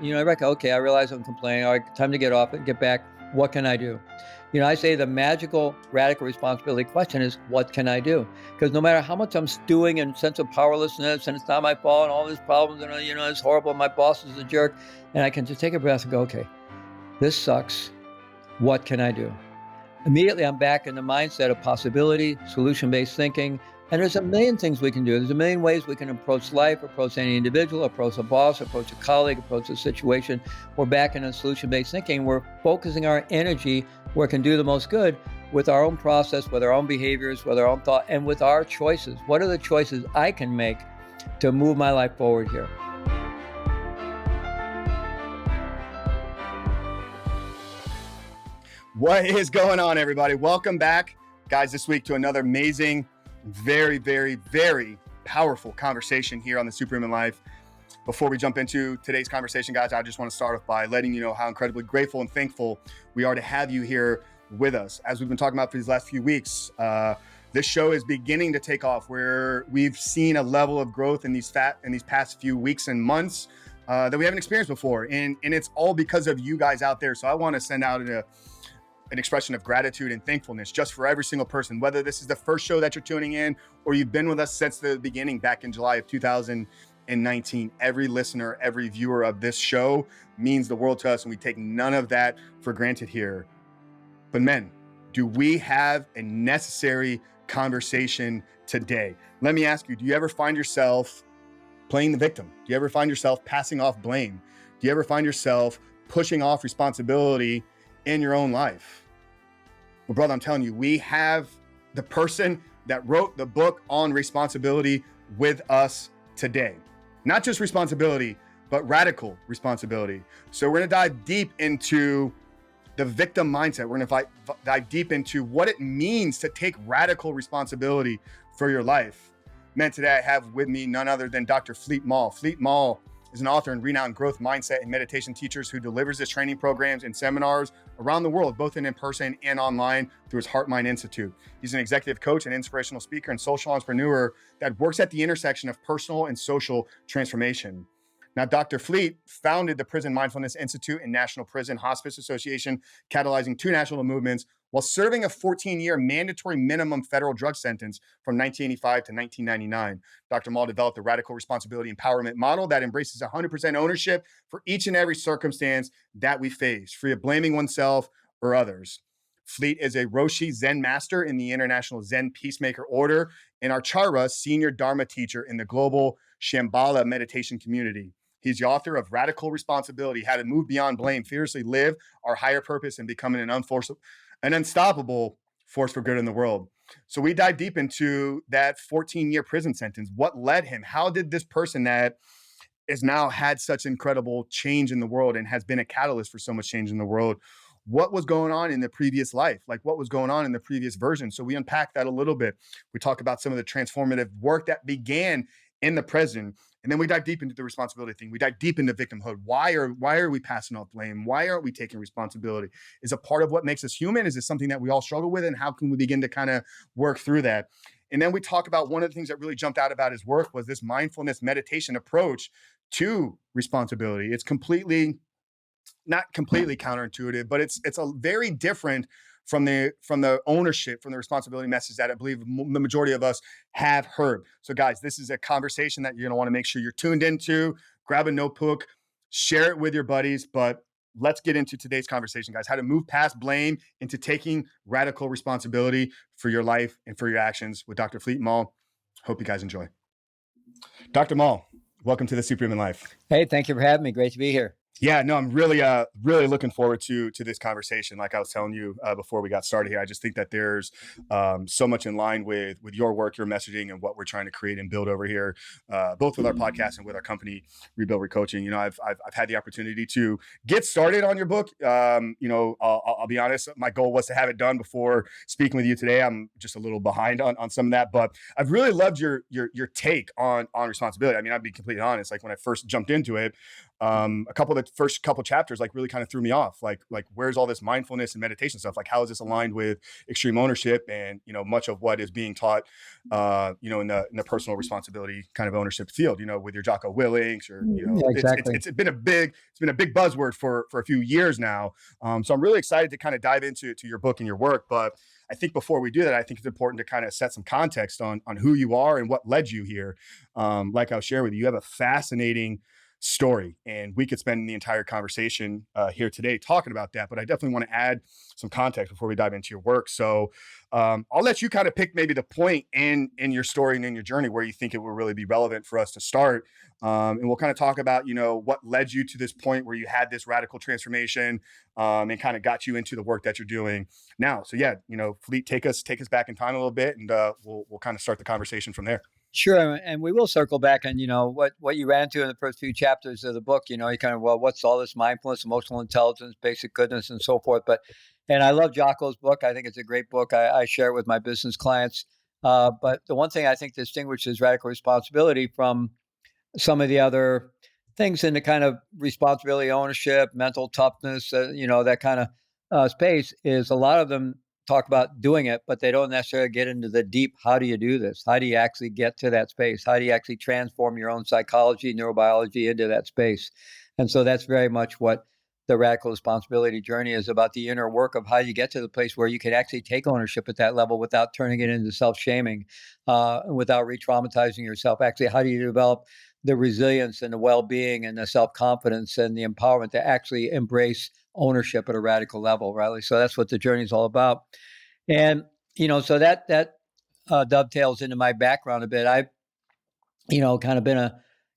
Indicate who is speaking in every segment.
Speaker 1: I reckon, okay, I realize I'm complaining. All right, time to get off it, get back. What can I do? I say the magical, radical responsibility question is, what can I do? Because no matter how much I'm stewing in sense of powerlessness and it's not my fault and all these problems and, it's horrible, my boss is a jerk, and I can just take a breath and go, okay, this sucks. What can I do? Immediately, I'm back in the mindset of possibility, solution-based thinking, and there's a million things we can do. There's a million ways we can approach life, approach any individual, approach a boss, approach a colleague, approach a situation. We're back in a solution-based thinking. We're focusing our energy where it can do the most good with our own process, with our own behaviors, with our own thought, and with our choices. What are the choices I can make to move my life forward here?
Speaker 2: What is going on, everybody? Welcome back, guys, this week to another amazing, very, very, very powerful conversation here on the Superhuman Life. Before we jump into today's conversation, guys, I just want to start off by letting you know how incredibly grateful and thankful we are to have you here with us. As we've been talking about for these last few weeks, this show is beginning to take off, where we've seen a level of growth in these past few weeks and months that we haven't experienced before. And it's all because of you guys out there. So I want to send out an expression of gratitude and thankfulness just for every single person, whether this is the first show that you're tuning in or you've been with us since the beginning back in July of 2019. Every listener, every viewer of this show means the world to us, and we take none of that for granted here. But men, do we have a necessary conversation today? Let me ask you, do you ever find yourself playing the victim? Do you ever find yourself passing off blame? Do you ever find yourself pushing off responsibility in your own life? Well, brother, I'm telling you, we have the person that wrote the book on responsibility with us today. Not just responsibility, but radical responsibility. So we're going to dive deep into the victim mindset. We're going to dive deep into what it means to take radical responsibility for your life. Man, today I have with me none other than Dr. Fleet Maull. Fleet Maull is an author and renowned growth mindset and meditation teacher who delivers his training programs and seminars around the world, both in person and online through his Heart Mind Institute. He's an executive coach and inspirational speaker and social entrepreneur that works at the intersection of personal and social transformation. Now, Dr. Fleet founded the Prison Mindfulness Institute and National Prison Hospice Association, catalyzing two national movements while serving a 14-year mandatory minimum federal drug sentence from 1985 to 1999. Dr. Maull developed a radical responsibility empowerment model that embraces 100% ownership for each and every circumstance that we face, free of blaming oneself or others. Fleet is a Roshi Zen master in the International Zen Peacemaker Order and Acharya senior Dharma teacher in the global Shambhala meditation community. He's the author of Radical Responsibility, How to Move Beyond Blame, Fearlessly Live Our Higher Purpose, and Becoming an Unstoppable Force for Good in the World. So we dive deep into that 14-year prison sentence. What led him? How did this person that has now had such incredible change in the world and has been a catalyst for so much change in the world, what was going on in the previous life? Like, what was going on in the previous version? So we unpack that a little bit. We talk about some of the transformative work that began in the present. And then we dive deep into the responsibility thing. We dive deep into victimhood. Why are we passing off blame? Why aren't we taking responsibility? Is it part of what makes us human? Is it something that we all struggle with? And how can we begin to kind of work through that? And then we talk about one of the things that really jumped out about his work was this mindfulness meditation approach to responsibility. It's not completely counterintuitive, but it's a very different from the ownership, from the responsibility message that I believe the majority of us have heard. So guys, this is a conversation that you're going to want to make sure you're tuned into. Grab a notebook, share it with your buddies, but let's get into today's conversation, guys. How to move past blame into taking radical responsibility for your life and for your actions with Dr. Fleet Maull. Hope you guys enjoy. Dr. Maull, welcome to the Superhuman Life.
Speaker 1: Hey, thank you for having me. Great to be here.
Speaker 2: Yeah, no, I'm really looking forward to this conversation. Like I was telling you before we got started here, I just think that there's so much in line with your work, your messaging, and what we're trying to create and build over here, both with our podcast and with our company, Rebuild Recoaching. You know, I've had the opportunity to get started on your book. I'll be honest, my goal was to have it done before speaking with you today. I'm just a little behind on some of that, but I've really loved your take on responsibility. I mean, I'll be completely honest. Like when I first jumped into it, a couple of the first couple chapters like really kind of threw me off. Like where's all this mindfulness and meditation stuff? Like how is this aligned with extreme ownership and much of what is being taught in the personal responsibility kind of ownership field, with your Jocko Willings or
Speaker 1: Yeah, exactly.
Speaker 2: it's been a big buzzword for a few years now. So I'm really excited to kind of dive into your book and your work. But I think before we do that, I think it's important to kind of set some context on who you are and what led you here. Like I'll share with you, you have a fascinating story, and we could spend the entire conversation here today talking about that, but I definitely want to add some context before we dive into your work. So I'll let you kind of pick maybe the point in your story and in your journey where you think it will really be relevant for us to start, and we'll kind of talk about what led you to this point where you had this radical transformation, and kind of got you into the work that you're doing now. So yeah, Fleet, take us back in time a little bit, and we'll kind of start the conversation from there.
Speaker 1: Sure, and we will circle back on what you ran into in the first few chapters of the book. You kind of, well, what's all this mindfulness, emotional intelligence, basic goodness, and so forth. And I love Jocko's book. I think it's a great book. I share it with my business clients. But the one thing I think distinguishes radical responsibility from some of the other things in the kind of responsibility, ownership, mental toughness, that kind of space is a lot of them talk about doing it, but they don't necessarily get into the deep, how do you do this? How do you actually get to that space? How do you actually transform your own psychology, neurobiology into that space? And so that's very much what the radical responsibility journey is about, the inner work of how you get to the place where you can actually take ownership at that level without turning it into self-shaming, without re-traumatizing yourself. Actually, how do you develop the resilience and the well-being and the self-confidence and the empowerment to actually embrace ownership at a radical level, right? So that's what the journey is all about. And, so that dovetails into my background a bit. I've, kind of been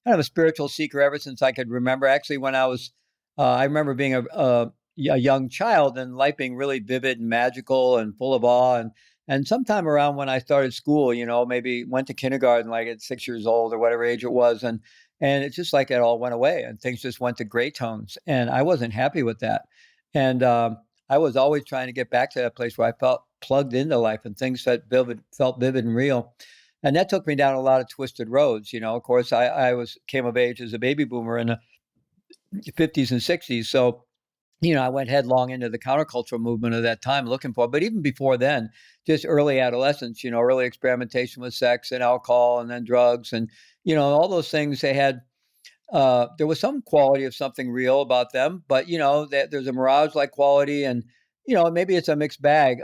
Speaker 1: a spiritual seeker ever since I could remember. Actually, when I remember being a young child and life being really vivid and magical and full of awe. And sometime around when I started school, maybe went to kindergarten, like at 6 years old or whatever age it was. And it's just like it all went away and things just went to gray tones. And I wasn't happy with that. And I was always trying to get back to that place where I felt plugged into life and things that felt vivid and real. And that took me down a lot of twisted roads. Of course, I came of age as a baby boomer in the 50s and 60s. So, I went headlong into the countercultural movement of that time looking for it. But even before then, just early adolescence, early experimentation with sex and alcohol and then drugs and, all those things they had. There was some quality of something real about them, but, there's a mirage-like quality and, maybe it's a mixed bag.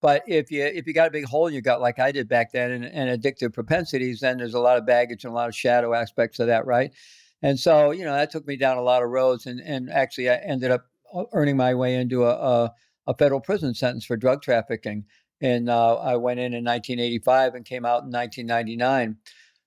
Speaker 1: But if you got a big hole in your gut like I did back then and addictive propensities, then there's a lot of baggage and a lot of shadow aspects of that, right? And so, that took me down a lot of roads and actually I ended up earning my way into a federal prison sentence for drug trafficking. And I went in 1985 and came out in 1999.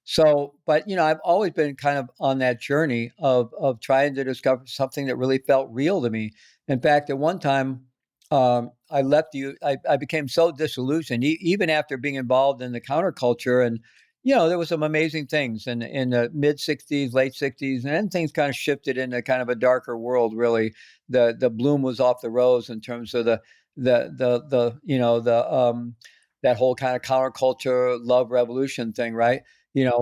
Speaker 1: So, but I've always been kind of on that journey of trying to discover something that really felt real to me. In fact, at one time, I left you. I became so disillusioned, even after being involved in the counterculture, and there was some amazing things in the mid '60s, late '60s, and then things kind of shifted into kind of a darker world. Really, the bloom was off the rose in terms of the that whole kind of counterculture love revolution thing, right?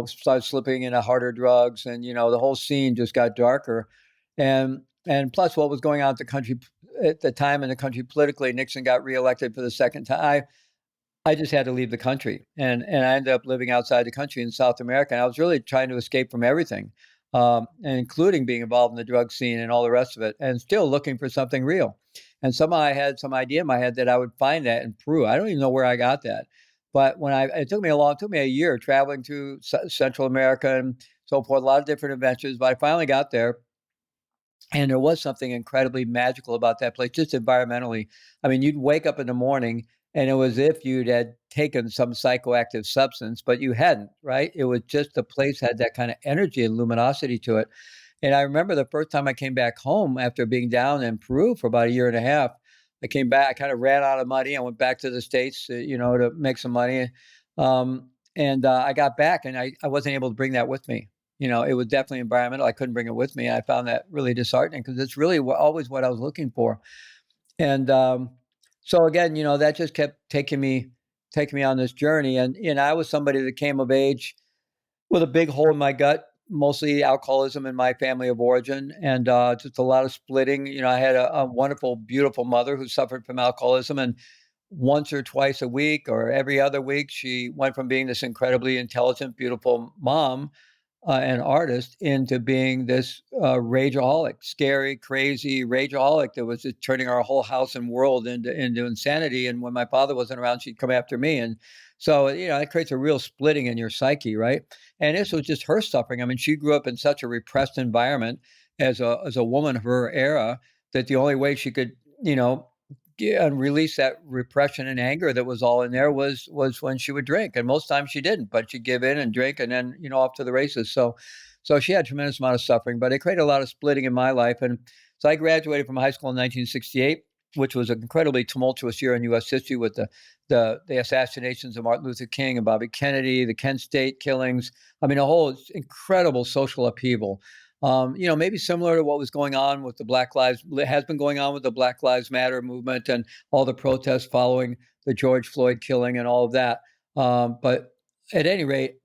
Speaker 1: Started slipping into harder drugs, and the whole scene just got darker, and plus what was going on at the country at the time in the country politically. Nixon got reelected for the second time. I just had to leave the country, and I ended up living outside the country in South America. And I was really trying to escape from everything, and including being involved in the drug scene and all the rest of it, and still looking for something real. And somehow I had some idea in my head that I would find that in Peru. I don't even know where I got that, but it took me a year traveling through Central America and so forth, a lot of different adventures. But I finally got there. And there was something incredibly magical about that place, just environmentally. I mean, you'd wake up in the morning and it was as if you'd had taken some psychoactive substance, but you hadn't, right? It was just the place had that kind of energy and luminosity to it. And I remember the first time I came back home after being down in Peru for about a year and a half, I came back, I kind of ran out of money. I went back to the States, to make some money. And I got back and I wasn't able to bring that with me. It was definitely environmental. I couldn't bring it with me. I found that really disheartening because it's really always what I was looking for. And so again, that just kept taking me on this journey. And I was somebody that came of age with a big hole in my gut, mostly alcoholism in my family of origin, and just a lot of splitting. I had a wonderful, beautiful mother who suffered from alcoholism, and once or twice a week or every other week, she went from being this incredibly intelligent, beautiful mom an artist into being this rageaholic, scary, crazy rageaholic that was just turning our whole house and world into insanity. And when my father wasn't around, she'd come after me. And so, it creates a real splitting in your psyche, right? And this was just her suffering. I mean, she grew up in such a repressed environment as a woman of her era that the only way she could, and release that repression and anger that was all in there was when she would drink, and most times she didn't, but she'd give in and drink, and then off to the races. So she had a tremendous amount of suffering, but it created a lot of splitting in my life. And so I graduated from high school in 1968, which was an incredibly tumultuous year in U.S. history with the assassinations of Martin Luther King and Bobby Kennedy, the Kent State killings. I mean, a whole incredible social upheaval. Maybe similar to what was going on with has been going on with the Black Lives Matter movement and all the protests following the George Floyd killing and all of that. But at any rate,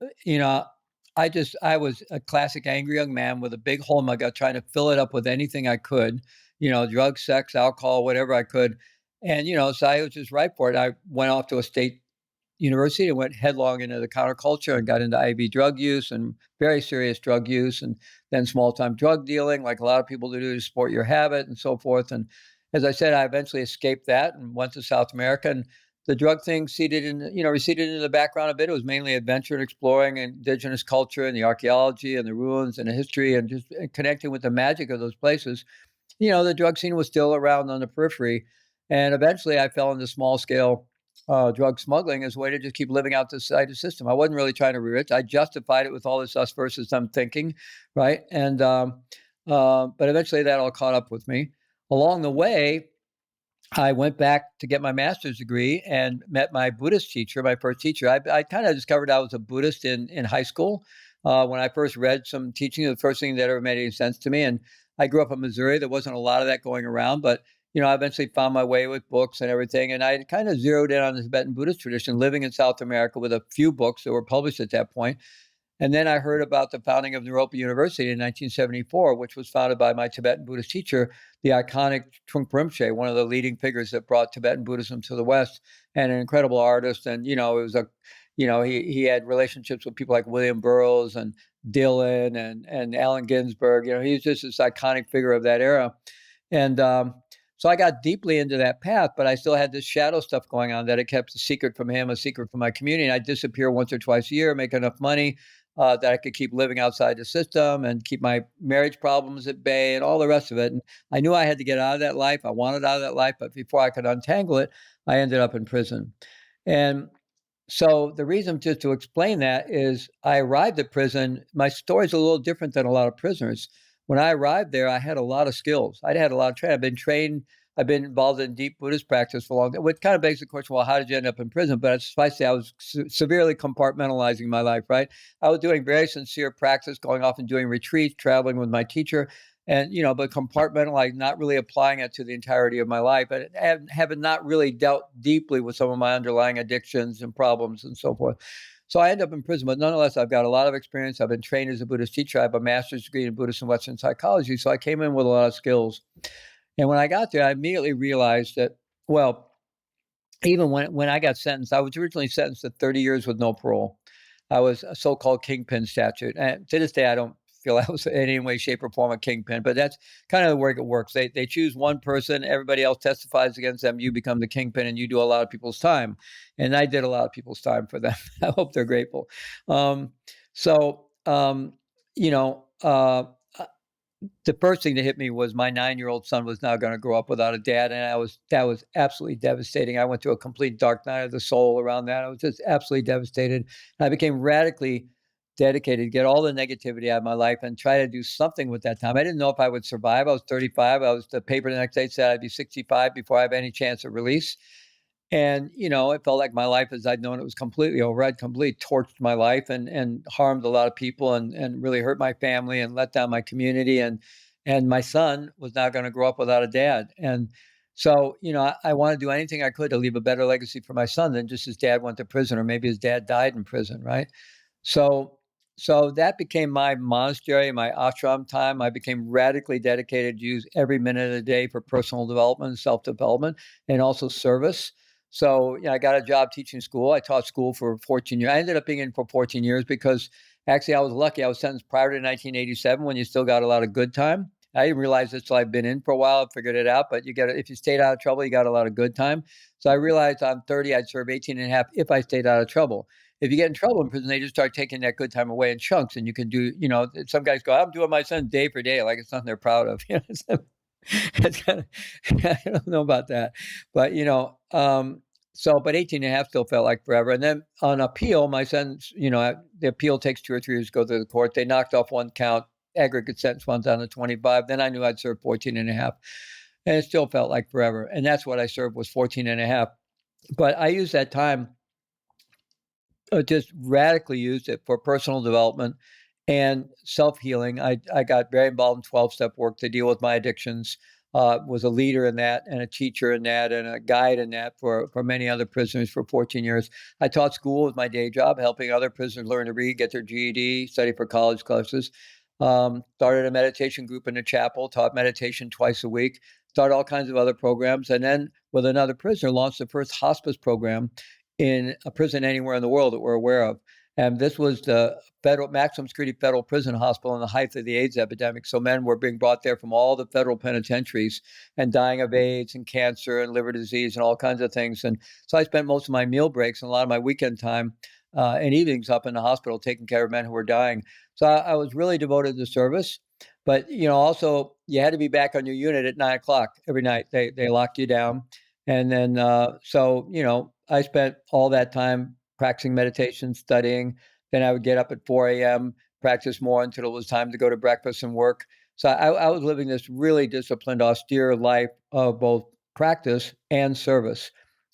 Speaker 1: I was a classic angry young man with a big hole in my gut, trying to fill it up with anything I could, drugs, sex, alcohol, whatever I could. And, so I was just ripe for it. I went off to a state university and went headlong into the counterculture and got into IV drug use and very serious drug use, and then small time drug dealing, like a lot of people do to support your habit and so forth. And as I said, I eventually escaped that and went to South America, and the drug thing receded into the background a bit. It was mainly adventure and exploring indigenous culture and the archaeology and the ruins and the history and just connecting with the magic of those places. The drug scene was still around on the periphery. And eventually I fell into small scale drug smuggling as a way to just keep living out this side of the system. I wasn't really trying to be rich. I justified it with all this us versus them thinking, right? And but eventually that all caught up with me. Along the way, I went back to get my master's degree and met my Buddhist teacher, my first teacher. I kind of discovered I was a Buddhist in high school when I first read some teaching. The first thing that ever made any sense to me. And I grew up in Missouri. There wasn't a lot of that going around, but I eventually found my way with books and everything. And I kind of zeroed in on the Tibetan Buddhist tradition, living in South America with a few books that were published at that point. And then I heard about the founding of Naropa University in 1974, which was founded by my Tibetan Buddhist teacher, the iconic Trungpa Rinpoche, one of the leading figures that brought Tibetan Buddhism to the West, and an incredible artist. And, it was he had relationships with people like William Burroughs and Dylan and Allen Ginsberg. He was just this iconic figure of that era. And so I got deeply into that path, but I still had this shadow stuff going on that it kept a secret from him, a secret from my community. And I'd disappear once or twice a year, make enough money that I could keep living outside the system and keep my marriage problems at bay and all the rest of it. And I knew I had to get out of that life. I wanted out of that life, but before I could untangle it, I ended up in prison. And so the reason, just to explain that, is I arrived at prison. My story's a little different than a lot of prisoners. When I arrived there, I had a lot of skills. I'd had a lot of training. I've been trained. I've been involved in deep Buddhist practice for a long time, which kind of begs the question, well, how did you end up in prison? But suffice to say, I was severely compartmentalizing my life, right? I was doing very sincere practice, going off and doing retreats, traveling with my teacher, and, but compartmentalizing, not really applying it to the entirety of my life, and having not really dealt deeply with some of my underlying addictions and problems and so forth. So I end up in prison, but nonetheless, I've got a lot of experience. I've been trained as a Buddhist teacher. I have a master's degree in Buddhist and Western psychology. So I came in with a lot of skills. And when I got there, I immediately realized that, well, even when I got sentenced, I was originally sentenced to 30 years with no parole. I was a so-called kingpin statute. And to this day, I don't feel I was in any way, shape, or form a kingpin, but that's kind of the way it works. They choose one person, everybody else testifies against them, you become the kingpin, and you do a lot of people's time. And I did a lot of people's time for them. I hope they're grateful. So, you know, the first thing that hit me was my 9-year-old son was now going to grow up without a dad. And that was absolutely devastating. I went through a complete dark night of the soul around that. I was just absolutely devastated. And I became radically dedicated to get all the negativity out of my life and try to do something with that time. I didn't know if I would survive. I was 35. The paper the next day said I'd be 65 before I have any chance of release. And, it felt like my life as I'd known it was completely over. I'd completely torched my life and harmed a lot of people and really hurt my family and let down my community. And my son was now going to grow up without a dad. And so, I want to do anything I could to leave a better legacy for my son than just his dad went to prison, or maybe his dad died in prison, right? So so that became my monastery, my ashram time. I became radically dedicated to use every minute of the day for personal development, self-development, and also service. So I got a job teaching school. I taught school for 14 years. I ended up being in for 14 years because actually I was lucky. I was sentenced prior to 1987 when you still got a lot of good time. I didn't realize this till I've been in for a while. I figured it out, but if you stayed out of trouble, you got a lot of good time. So I realized I'm 30, I'd serve 18 and a half if I stayed out of trouble. If you get in trouble in prison, they just start taking that good time away in chunks, and you can do, some guys go, I'm doing my son day for day, like it's nothing they're proud of. It's kind of, I don't know about that, but but 18 and a half still felt like forever. And then on appeal, my sentence, the appeal takes 2 or 3 years to go through the court. They knocked off one count, aggregate sentence went down to 25. Then I knew I'd serve 14 and a half, and it still felt like forever. And that's what I served, was 14 and a half. But I used that time, just radically used it for personal development and self-healing. I got very involved in 12-step work to deal with my addictions, was a leader in that and a teacher in that and a guide in that for many other prisoners for 14 years. I taught school with my day job, helping other prisoners learn to read, get their GED, study for college classes. Started a meditation group in the chapel, taught meditation twice a week, started all kinds of other programs. And then with another prisoner, launched the first hospice program in a prison anywhere in the world that we're aware of. And this was the federal maximum security federal prison hospital in the height of the AIDS epidemic. So men were being brought there from all the federal penitentiaries and dying of AIDS and cancer and liver disease and all kinds of things. And so I spent most of my meal breaks and a lot of my weekend time and evenings up in the hospital taking care of men who were dying. So I was really devoted to service. But also you had to be back on your unit at 9 o'clock every night. They locked you down, and then I spent all that time practicing meditation, studying. Then I would get up at 4 a.m., practice more until it was time to go to breakfast and work. So I was living this really disciplined, austere life of both practice and service.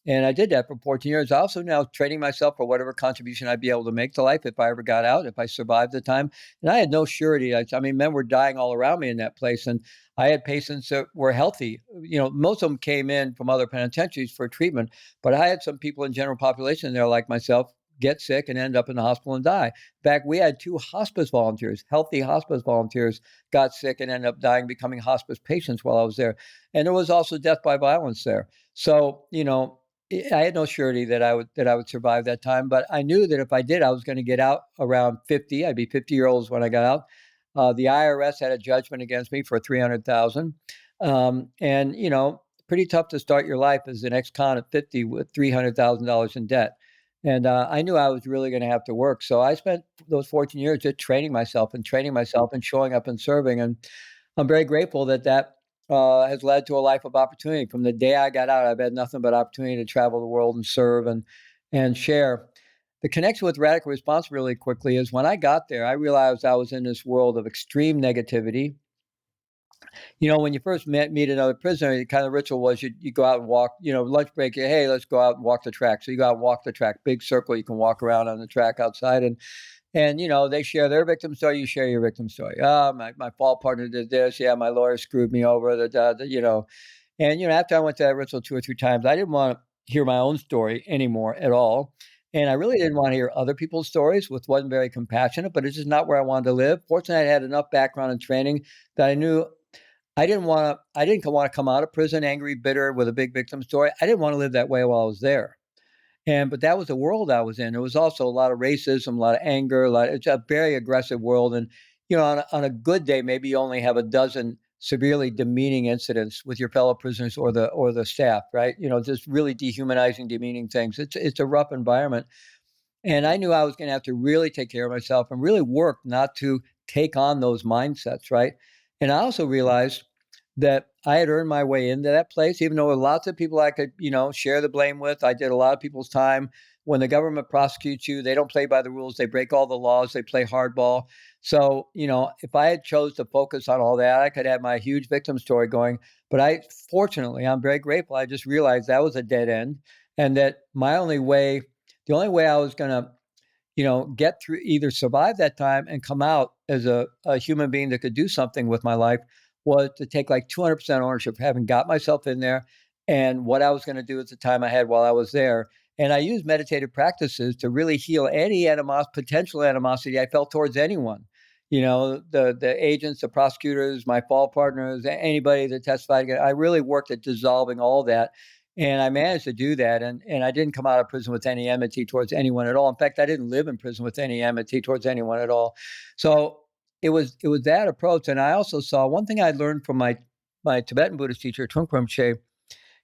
Speaker 1: And I did that for 14 years. I also now training myself for whatever contribution I'd be able to make to life if I ever got out, if I survived the time. And I had no surety. I mean, men were dying all around me in that place. And I had patients that were healthy. Most of them came in from other penitentiaries for treatment, but I had some people in general population there like myself get sick and end up in the hospital and die. In fact, we had 2 hospice volunteers, healthy hospice volunteers, got sick and ended up dying, becoming hospice patients while I was there. And there was also death by violence there. So, I had no surety that I would survive that time, but I knew that if I did, I was going to get out around 50. I'd be 50 years old when I got out. The IRS had a judgment against me for $300,000, and pretty tough to start your life as an ex-con at 50 with $300,000 in debt. And I knew I was really going to have to work, so I spent those 14 years just training myself and showing up and serving. And I'm very grateful that has led to a life of opportunity. From the day I got out, I've had nothing but opportunity to travel the world and serve and share. The connection with radical response really quickly is when I got there, I realized I was in this world of extreme negativity. When you first meet another prisoner, the kind of ritual was you go out and walk, lunch break, hey, let's go out and walk the track. So you go out and walk the track, big circle, you can walk around on the track outside. And they share their victim story, you share your victim story. Oh, my fault partner did this. Yeah, my lawyer screwed me over. And after I went to that ritual 2 or 3 times, I didn't want to hear my own story anymore at all. And I really didn't want to hear other people's stories, which wasn't very compassionate, but it's just not where I wanted to live. Fortunately, I had enough background and training that I knew I didn't want to come out of prison angry, bitter, with a big victim story. I didn't want to live that way while I was there. But that was the world I was in. There was also a lot of racism, a lot of anger, it's a very aggressive world. And, on a good day, maybe you only have a dozen severely demeaning incidents with your fellow prisoners or the staff, right? Just really dehumanizing, demeaning things. It's a rough environment. And I knew I was going to have to really take care of myself and really work not to take on those mindsets, right? And I also realized that I had earned my way into that place, even though there were lots of people I could, share the blame with. I did a lot of people's time. When the government prosecutes you, they don't play by the rules. They break all the laws. They play hardball. So, if I had chose to focus on all that, I could have my huge victim story going. But I'm very grateful. I just realized that was a dead end, and that the only way I was going to get through, either survive that time and come out as a human being that could do something with my life, was to take like 200% ownership of having got myself in there and what I was going to do at the time I had while I was there. And I used meditative practices to really heal any potential animosity I felt towards anyone. The agents, the prosecutors, my fall partners, anybody that testified. I really worked at dissolving all that. And I managed to do that. And I didn't come out of prison with any enmity towards anyone at all. In fact, I didn't live in prison with any enmity towards anyone at all. So it was that approach. And I also saw one thing I learned from my Tibetan Buddhist teacher, Trungpa Rinpoche.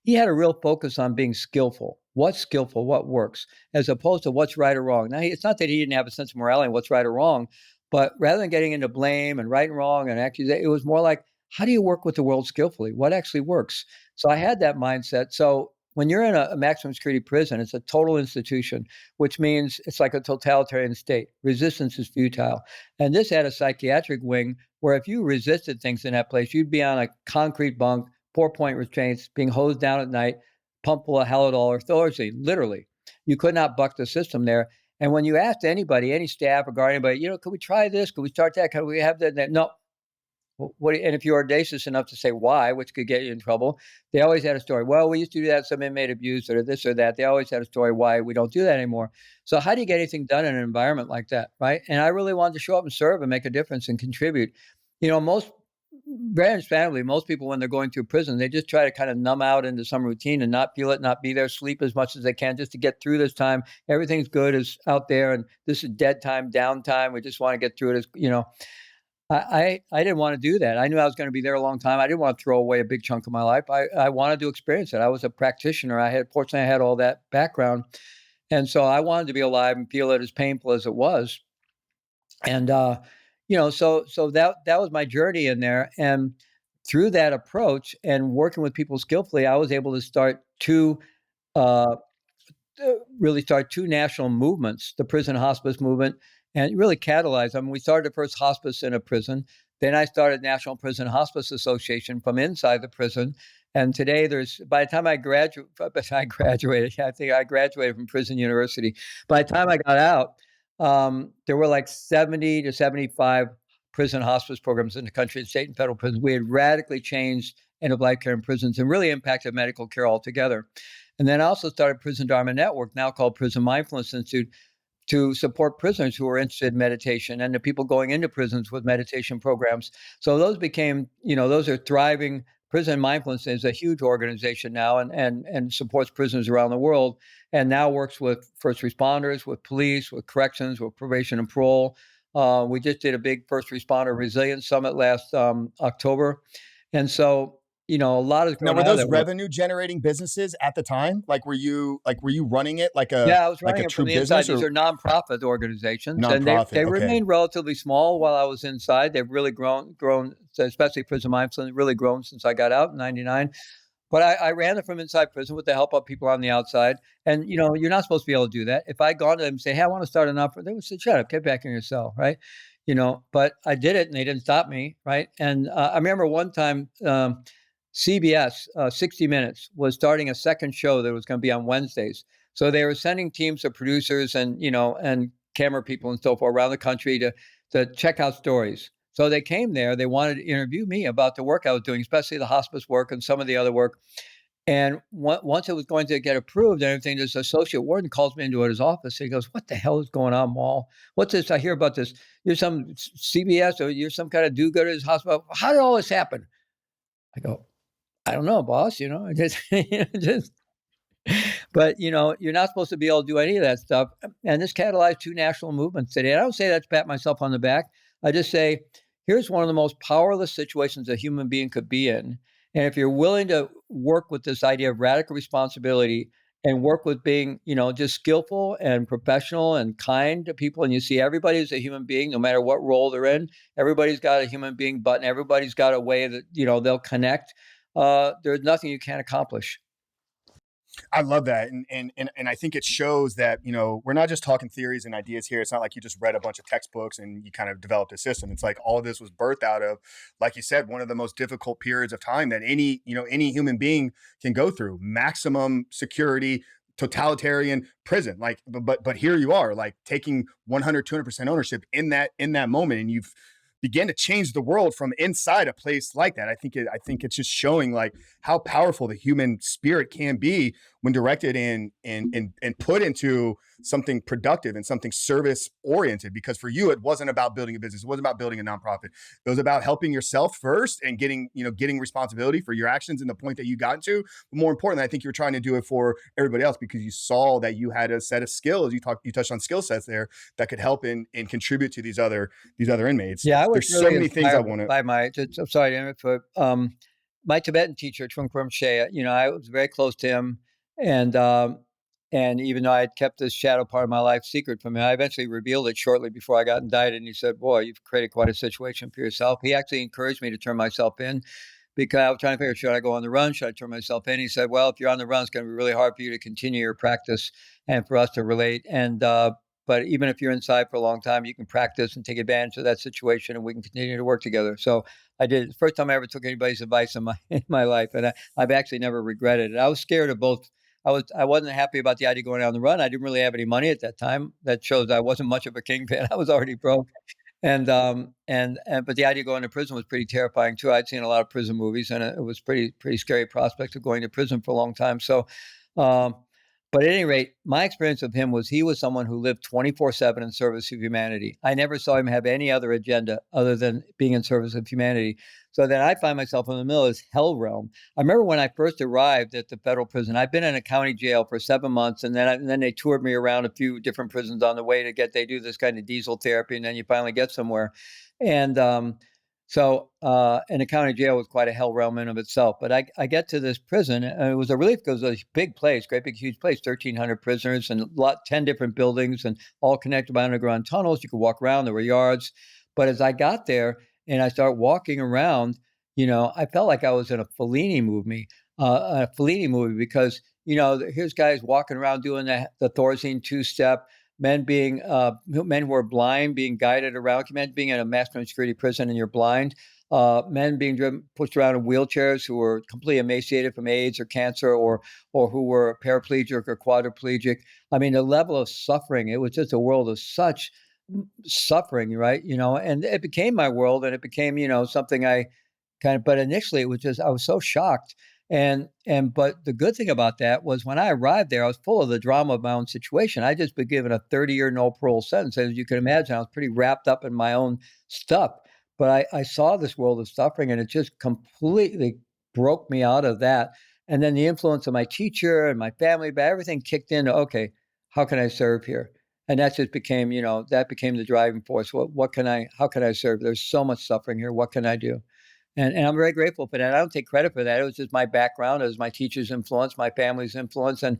Speaker 1: He had a real focus on being skillful. What's skillful? What works? As opposed to what's right or wrong. Now, it's not that he didn't have a sense of morality and what's right or wrong, but rather than getting into blame and right and wrong and accusation, it was more like, how do you work with the world skillfully? What actually works? So I had that mindset. So when you're in a maximum security prison, it's a total institution, which means it's like a totalitarian state. Resistance is futile. And this had a psychiatric wing where if you resisted things in that place, you'd be on a concrete bunk, 4-point restraints, being hosed down at night, pumped full of Halidol or Thorazine, literally. You could not buck the system there. And when you asked anybody, any staff or guard, anybody, could we try this? Could we start that? Could we have that? No. And if you're audacious enough to say why, which could get you in trouble, they always had a story. Well, we used to do that. Some inmate abuse or this or that. They always had a story why we don't do that anymore. So how do you get anything done in an environment like that, right? And I really wanted to show up and serve and make a difference and contribute. Very understandably, most people, when they're going through prison, they just try to kind of numb out into some routine and not feel it, not be there, sleep as much as they can just to get through this time. Everything's good is out there, and this is dead time, downtime. We just want to get through it. I didn't want to do that. I knew I was going to be there a long time. I didn't want to throw away a big chunk of my life. I wanted to experience it. I was a practitioner. Fortunately, I had all that background. And so I wanted to be alive and feel it as painful as it was. And, so that was my journey in there. And through that approach and working with people skillfully, I was able to really start two national movements, the prison hospice movement, and really catalyze them. We started the first hospice in a prison. Then I started National Prison Hospice Association from inside the prison. And today by the time I graduated, I think I graduated from Prison University. By the time I got out, there were like 70 to 75 prison hospice programs in the country, in state and federal prisons. We had radically changed end-of-life care in prisons and really impacted medical care altogether. And then I also started Prison Dharma Network, now called Prison Mindfulness Institute, to support prisoners who are interested in meditation and the people going into prisons with meditation programs. So those became, those are thriving. Prison Mindfulness is a huge organization now and supports prisoners around the world, and now works with first responders, with police, with corrections, with probation and parole. We just did a big first responder resilience summit last October. And so, a lot is going on.
Speaker 2: Now, were those revenue generating businesses at the time? Like, were you running it like a
Speaker 1: Yeah, I was running
Speaker 2: like a
Speaker 1: it from
Speaker 2: true
Speaker 1: the inside.
Speaker 2: business?
Speaker 1: These are nonprofit organizations, and
Speaker 2: Nonprofit,
Speaker 1: they
Speaker 2: okay.
Speaker 1: remained relatively small while I was inside. They've really grown, especially Prison Mindfulness, really grown since I got out in '99. But I ran it from inside prison with the help of people on the outside. And, you're not supposed to be able to do that. If I'd gone to them and say, hey, I want to start a nonprofit, they would say, shut up, get back in your cell, right? But I did it and they didn't stop me, right? And I remember one time CBS, 60 Minutes, was starting a second show that was going to be on Wednesdays. So they were sending teams of producers and, and camera people and so forth around the country to check out stories. So they came there. They wanted to interview me about the work I was doing, especially the hospice work and some of the other work. And once it was going to get approved and everything, this associate warden calls me into his office. He goes, what the hell is going on, Maull? What's this? I hear about this. You're some CBS or you're some kind of do-gooder at his hospital. How did all this happen? I go, I don't know, boss, but you're not supposed to be able to do any of that stuff. And this catalyzed two national movements today. I don't say that to pat myself on the back. I just say, here's one of the most powerless situations a human being could be in. And if you're willing to work with this idea of radical responsibility and work with being, just skillful and professional and kind to people, and you see everybody as a human being, no matter what role they're in, everybody's got a human being button. Everybody's got a way that, they'll connect. There's nothing you can't accomplish.
Speaker 2: I love that. And I think it shows that, we're not just talking theories and ideas here. It's not like you just read a bunch of textbooks and you kind of developed a system. It's like all of this was birthed out of, like you said, one of the most difficult periods of time that any human being can go through. Maximum security, totalitarian prison. Like, but here you are, like taking 100, 200% ownership in that moment. And you've begin to change the world from inside a place like that. I think it's just showing like how powerful the human spirit can be when directed and put into something productive and something service oriented. Because for you, it wasn't about building a business, it wasn't about building a nonprofit. It was about helping yourself first and getting responsibility for your actions and the point that you got to. But more importantly, I think you were trying to do it for everybody else because you saw that you had a set of skills. You touched on skill sets there that could help and contribute to these other inmates.
Speaker 1: Yeah, I was
Speaker 2: There's so
Speaker 1: really
Speaker 2: many things I
Speaker 1: inspired
Speaker 2: want to.
Speaker 1: by I'm sorry to interrupt, but my Tibetan teacher, Trungpa Rinpoche, I was very close to him, and even though I had kept this shadow part of my life secret from him, I eventually revealed it shortly before I got indicted. And he said, "Boy, you've created quite a situation for yourself." He actually encouraged me to turn myself in because I was trying to figure, should I go on the run? Should I turn myself in? He said, "Well, if you're on the run, it's going to be really hard for you to continue your practice and for us to relate. But even if you're inside for a long time, you can practice and take advantage of that situation, and we can continue to work together." So I did. The first time I ever took anybody's advice in my life, and I've actually never regretted it. I was scared of both. I wasn't happy about the idea of going on the run. I didn't really have any money at that time. That shows I wasn't much of a kingpin. I was already broke. But the idea of going to prison was pretty terrifying too. I'd seen a lot of prison movies, and it was pretty scary prospect of going to prison for a long time. So, um, but at any rate, my experience of him was he was someone who lived 24/7 in service of humanity. I never saw him have any other agenda other than being in service of humanity. So then I find myself in the middle of this hell realm. I remember when I first arrived at the federal prison, I'd been in a county jail for 7 months, and then they toured me around a few different prisons on the way they do this kind of diesel therapy, and then you finally get somewhere. And and the county jail was quite a hell realm in of itself. But I get to this prison, and it was a relief because it was a big place, great big huge place, 1,300 prisoners and 10 different buildings, and all connected by underground tunnels. You could walk around. There were yards. But as I got there and I start walking around, I felt like I was in a Fellini movie because here's guys walking around doing the Thorazine two-step. Men who are blind being guided around, men being in a maximum security prison and you're blind, men being pushed around in wheelchairs who were completely emaciated from AIDS or cancer or who were paraplegic or quadriplegic. I mean, the level of suffering, it was just a world of such suffering, right? And it became my world, and it became, something I but initially it was just, I was so shocked. But the good thing about that was when I arrived there, I was full of the drama of my own situation. I just been given a 30-year no parole sentence. As you can imagine, I was pretty wrapped up in my own stuff. But I saw this world of suffering, and it just completely broke me out of that. And then the influence of my teacher and my family, but everything kicked in. Okay, how can I serve here? And that just became, that became the driving force. How can I serve? There's so much suffering here. What can I do? And I'm very grateful for that. I don't take credit for that. It was just my background. It was my teacher's influence, my family's influence. And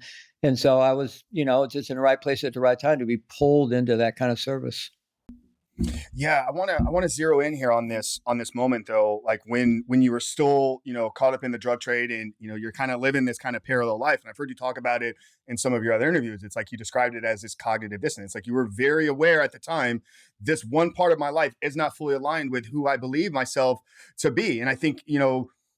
Speaker 1: so I was, just in the right place at the right time to be pulled into that kind of service.
Speaker 2: Yeah, I want to zero in here on this moment though, like when you were still, caught up in the drug trade and, you're kind of living this kind of parallel life. And I've heard you talk about it in some of your other interviews. It's like you described it as this cognitive dissonance. Like you were very aware at the time, this one part of my life is not fully aligned with who I believe myself to be. And I think,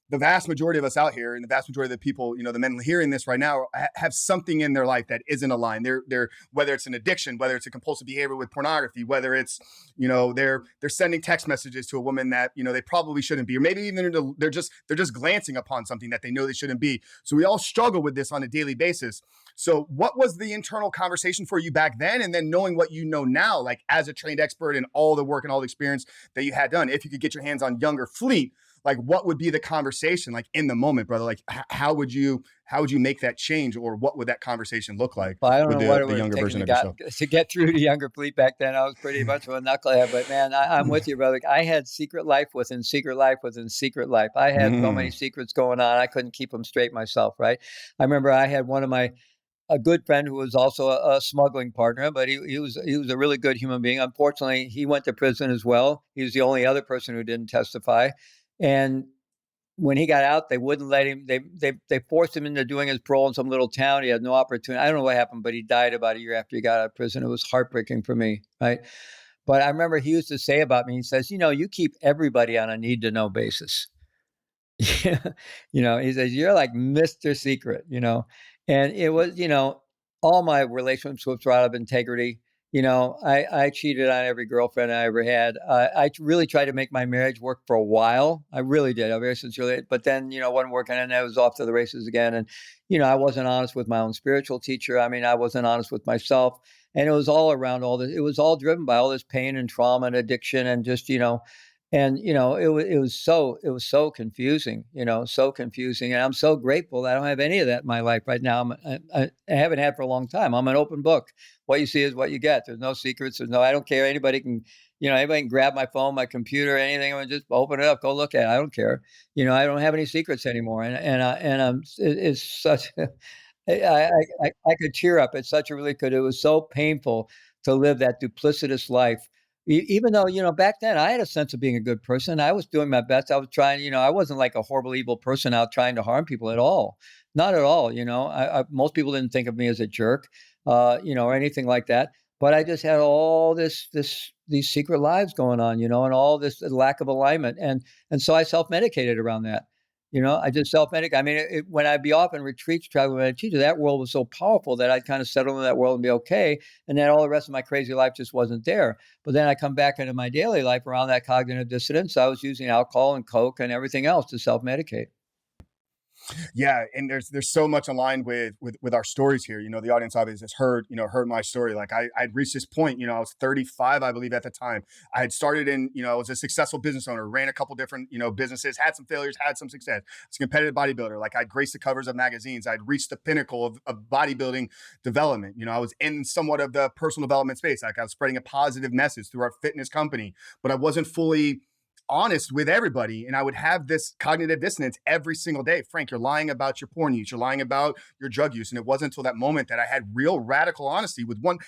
Speaker 2: the vast majority of us out here and the vast majority of the people, the men hearing this right now have something in their life that isn't aligned. They're whether it's an addiction, whether it's a compulsive behavior with pornography, whether it's, they're sending text messages to a woman that, they probably shouldn't be, or maybe even they're just glancing upon something that they know they shouldn't be. So we all struggle with this on a daily basis. So what was the internal conversation for you back then? And then knowing what you know now, like as a trained expert and all the work and all the experience that you had done, if you could get your hands on younger fleet, like what would be the conversation like in the moment, brother? Like how would you make that change, or what would that conversation look like?
Speaker 1: Well, I don't
Speaker 2: with
Speaker 1: know what it
Speaker 2: the
Speaker 1: would
Speaker 2: younger
Speaker 1: have
Speaker 2: version
Speaker 1: taken
Speaker 2: of yourself?
Speaker 1: to get through to younger fleet back then. I was pretty much of a knucklehead, but man, I'm with you, brother. I had secret life within secret life within secret life. I had so many secrets going on. I couldn't keep them straight myself, right? I remember I had a good friend who was also a smuggling partner, but he was a really good human being. Unfortunately, he went to prison as well. He was the only other person who didn't testify. And when he got out, they wouldn't let him. They forced him into doing his parole in some little town. He had no opportunity. I don't know what happened, but he died about a year after he got out of prison. It was heartbreaking for me, right? But I remember he used to say about me, he says, you keep everybody on a need to know basis. Yeah. He says, you're like Mr. Secret, and it was, all my relationships were out of integrity. I cheated on every girlfriend I ever had. I really tried to make my marriage work for a while. I really did. I very sincerely. But then, wasn't working, and I was off to the races again. And I wasn't honest with my own spiritual teacher. I mean, I wasn't honest with myself, and it was all around all this. It was all driven by all this pain and trauma and addiction, and just it was so confusing, so confusing. And I'm so grateful that I don't have any of that in my life right now. I haven't had for a long time. I'm an open book. What you see is what you get. There's no secrets. I don't care. Anybody can grab my phone, my computer, anything, and just open it up, go look at it. I don't care. I don't have any secrets anymore. It's such, I could cheer up. It's such a really good, it was so painful to live that duplicitous life. Even though, back then I had a sense of being a good person. I was doing my best. I was trying, I wasn't like a horrible, evil person out trying to harm people at all. Not at all. Most people didn't think of me as a jerk, or anything like that. But I just had all these secret lives going on, and all this lack of alignment. And so I self-medicated around that. I just self-medicate. I mean, when I'd be off in retreats traveling with a teacher, that world was so powerful that I'd kind of settle in that world and be okay. And then all the rest of my crazy life just wasn't there. But then I come back into my daily life around that cognitive dissonance. I was using alcohol and Coke and everything else to self-medicate.
Speaker 2: Yeah, and there's so much aligned with our stories here. The audience obviously has heard my story. Like I'd reached this point. I was 35, I believe, at the time. I had started I was a successful business owner, ran a couple different businesses, had some failures, had some success. I was a competitive bodybuilder. Like I'd graced the covers of magazines. I'd reached the pinnacle of bodybuilding development. I was in somewhat of the personal development space. Like I was spreading a positive message through our fitness company, but I wasn't fully honest with everybody. And I would have this cognitive dissonance every single day. Frank, you're lying about your porn use. You're lying about your drug use. And it wasn't until that moment that I had real radical honesty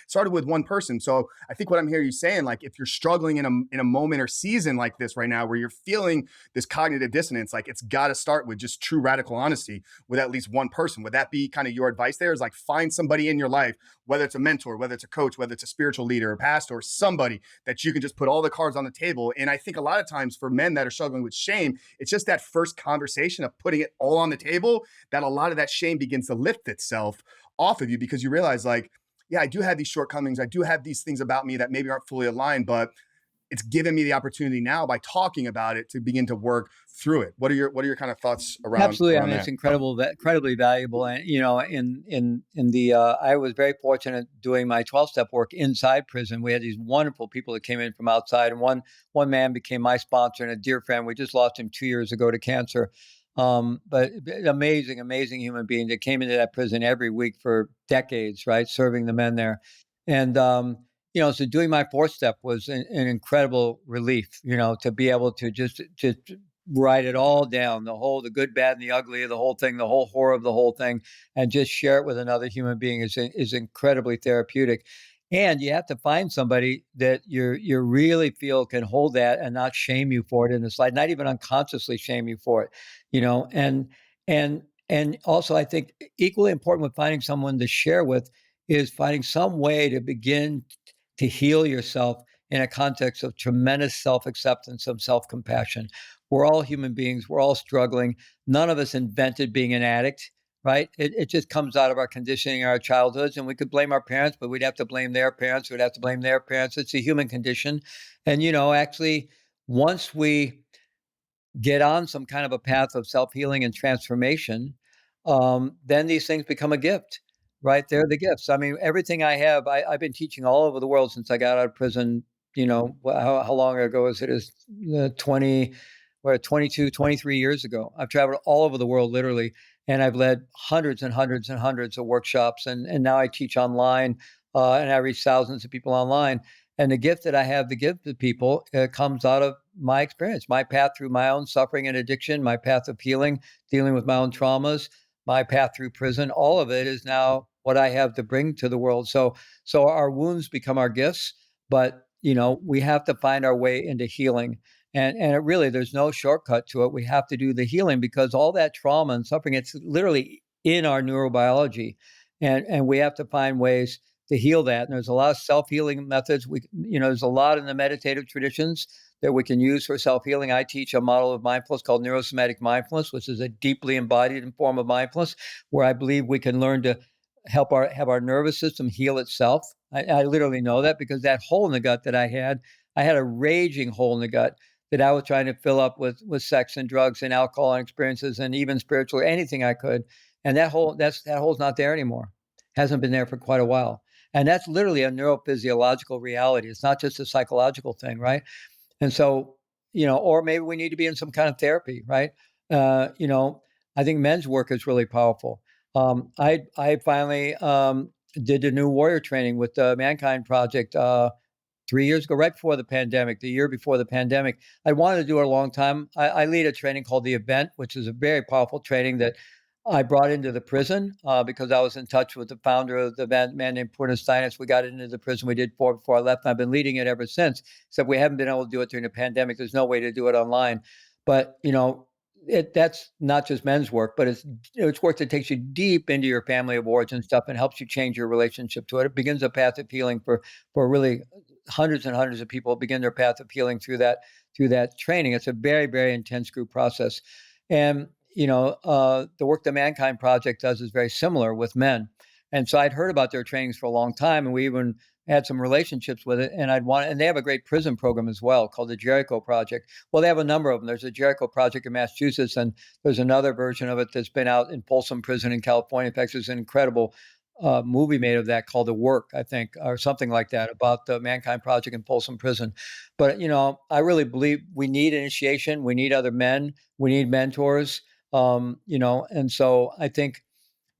Speaker 2: started with one person. So I think what I'm hearing you saying, like, if you're struggling in a moment or season like this right now, where you're feeling this cognitive dissonance, like it's got to start with just true radical honesty with at least one person. Would that be kind of your advice there? Is like find somebody in your life, whether it's a mentor, whether it's a coach, whether it's a spiritual leader, a pastor, or somebody that you can just put all the cards on the table. And I think a lot of times for men that are struggling with shame, it's just that first conversation of putting it all on the table that a lot of that shame begins to lift itself off of you, because you realize, like, yeah, I do have these shortcomings. I do have these things about me that maybe aren't fully aligned, but it's given me the opportunity now by talking about it to begin to work through it. What are your kind of thoughts
Speaker 1: Absolutely. I
Speaker 2: around
Speaker 1: mean,
Speaker 2: that?
Speaker 1: it's incredibly valuable. And, I was very fortunate doing my 12-step work inside prison. We had these wonderful people that came in from outside, and one man became my sponsor and a dear friend. We just lost him 2 years ago to cancer. But amazing human being that came into that prison every week for decades, right? Serving the men there. And, so doing my 4th step was an incredible relief, to be able to just write it all down, the good, bad, and the ugly of the whole thing, the whole horror of the whole thing, and just share it with another human being is incredibly therapeutic. And you have to find somebody that you really feel can hold that and not shame you for it in the slide, not even unconsciously shame you for it, and also I think equally important with finding someone to share with is finding some way to begin to heal yourself in a context of tremendous self-acceptance, of self-compassion. We're all human beings. We're all struggling. None of us invented being an addict, right? It just comes out of our conditioning, our childhoods, and we could blame our parents, but we'd have to blame their parents. We'd have to blame their parents. It's a human condition. And, actually, once we get on some kind of a path of self-healing and transformation, then these things become a gift, right? They're the gifts. I mean, everything I have, I've been teaching all over the world since I got out of prison. How long ago is it? Is 20, 22, 23 years ago. I've traveled all over the world, literally, and I've led hundreds and hundreds and hundreds of workshops. And now I teach online, and I reach thousands of people online. And the gift that I have to give to people comes out of my experience, my path through my own suffering and addiction, my path of healing, dealing with my own traumas, my path through prison. All of it is now what I have to bring to the world. So our wounds become our gifts, but we have to find our way into healing. And it really, there's no shortcut to it. We have to do the healing because all that trauma and suffering, it's literally in our neurobiology. And we have to find ways to heal that. And there's a lot of self-healing methods. There's a lot in the meditative traditions that we can use for self-healing. I teach a model of mindfulness called neurosomatic mindfulness, which is a deeply embodied form of mindfulness, where I believe we can learn to help have our nervous system heal itself. I literally know that because that hole in the gut that I had a raging hole in the gut that I was trying to fill up with sex and drugs and alcohol and experiences and even spiritual, anything I could. And that hole's not there anymore. Hasn't been there for quite a while. And that's literally a neurophysiological reality. It's not just a psychological thing, right? And so, or maybe we need to be in some kind of therapy, right? You know, I think men's work is really powerful. I finally did a new warrior training with the Mankind Project 3 years ago, right before the pandemic, the year before the pandemic. I wanted to do it a long time. I lead a training called The Event, which is a very powerful training that I brought into the prison because I was in touch with the founder of the man named Dissonance. We got into the prison. We did 4 before I left, and I've been leading it ever since. Except we haven't been able to do it during the pandemic. There's no way to do it online. But that's not just men's work, but it's work that takes you deep into your family of origin stuff and helps you change your relationship to it. It begins a path of healing for really hundreds and hundreds of people begin their path of healing through that training. It's a very, very intense group process. And the work the Mankind Project does is very similar with men. And so I'd heard about their trainings for a long time, and we even had some relationships with it. And and they have a great prison program as well called the Jericho Project. Well, they have a number of them. There's a Jericho Project in Massachusetts, and there's another version of it that's been out in Folsom Prison in California. In fact, there's an incredible movie made of that called The Work, I think, or something like that, about the Mankind Project in Folsom Prison. But, I really believe we need initiation. We need other men. We need mentors. And so I think,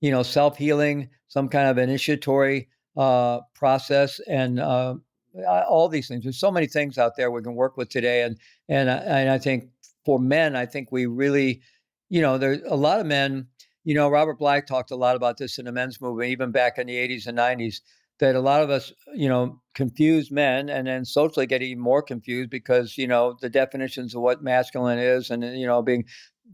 Speaker 1: self-healing, some kind of initiatory process, and all these things. There's so many things out there we can work with today. And I think for men, I think we really, there's a lot of men, Robert Black talked a lot about this in the men's movement, even back in the 80s and 90s, that a lot of us, confuse men and then socially get even more confused because, the definitions of what masculine is and, being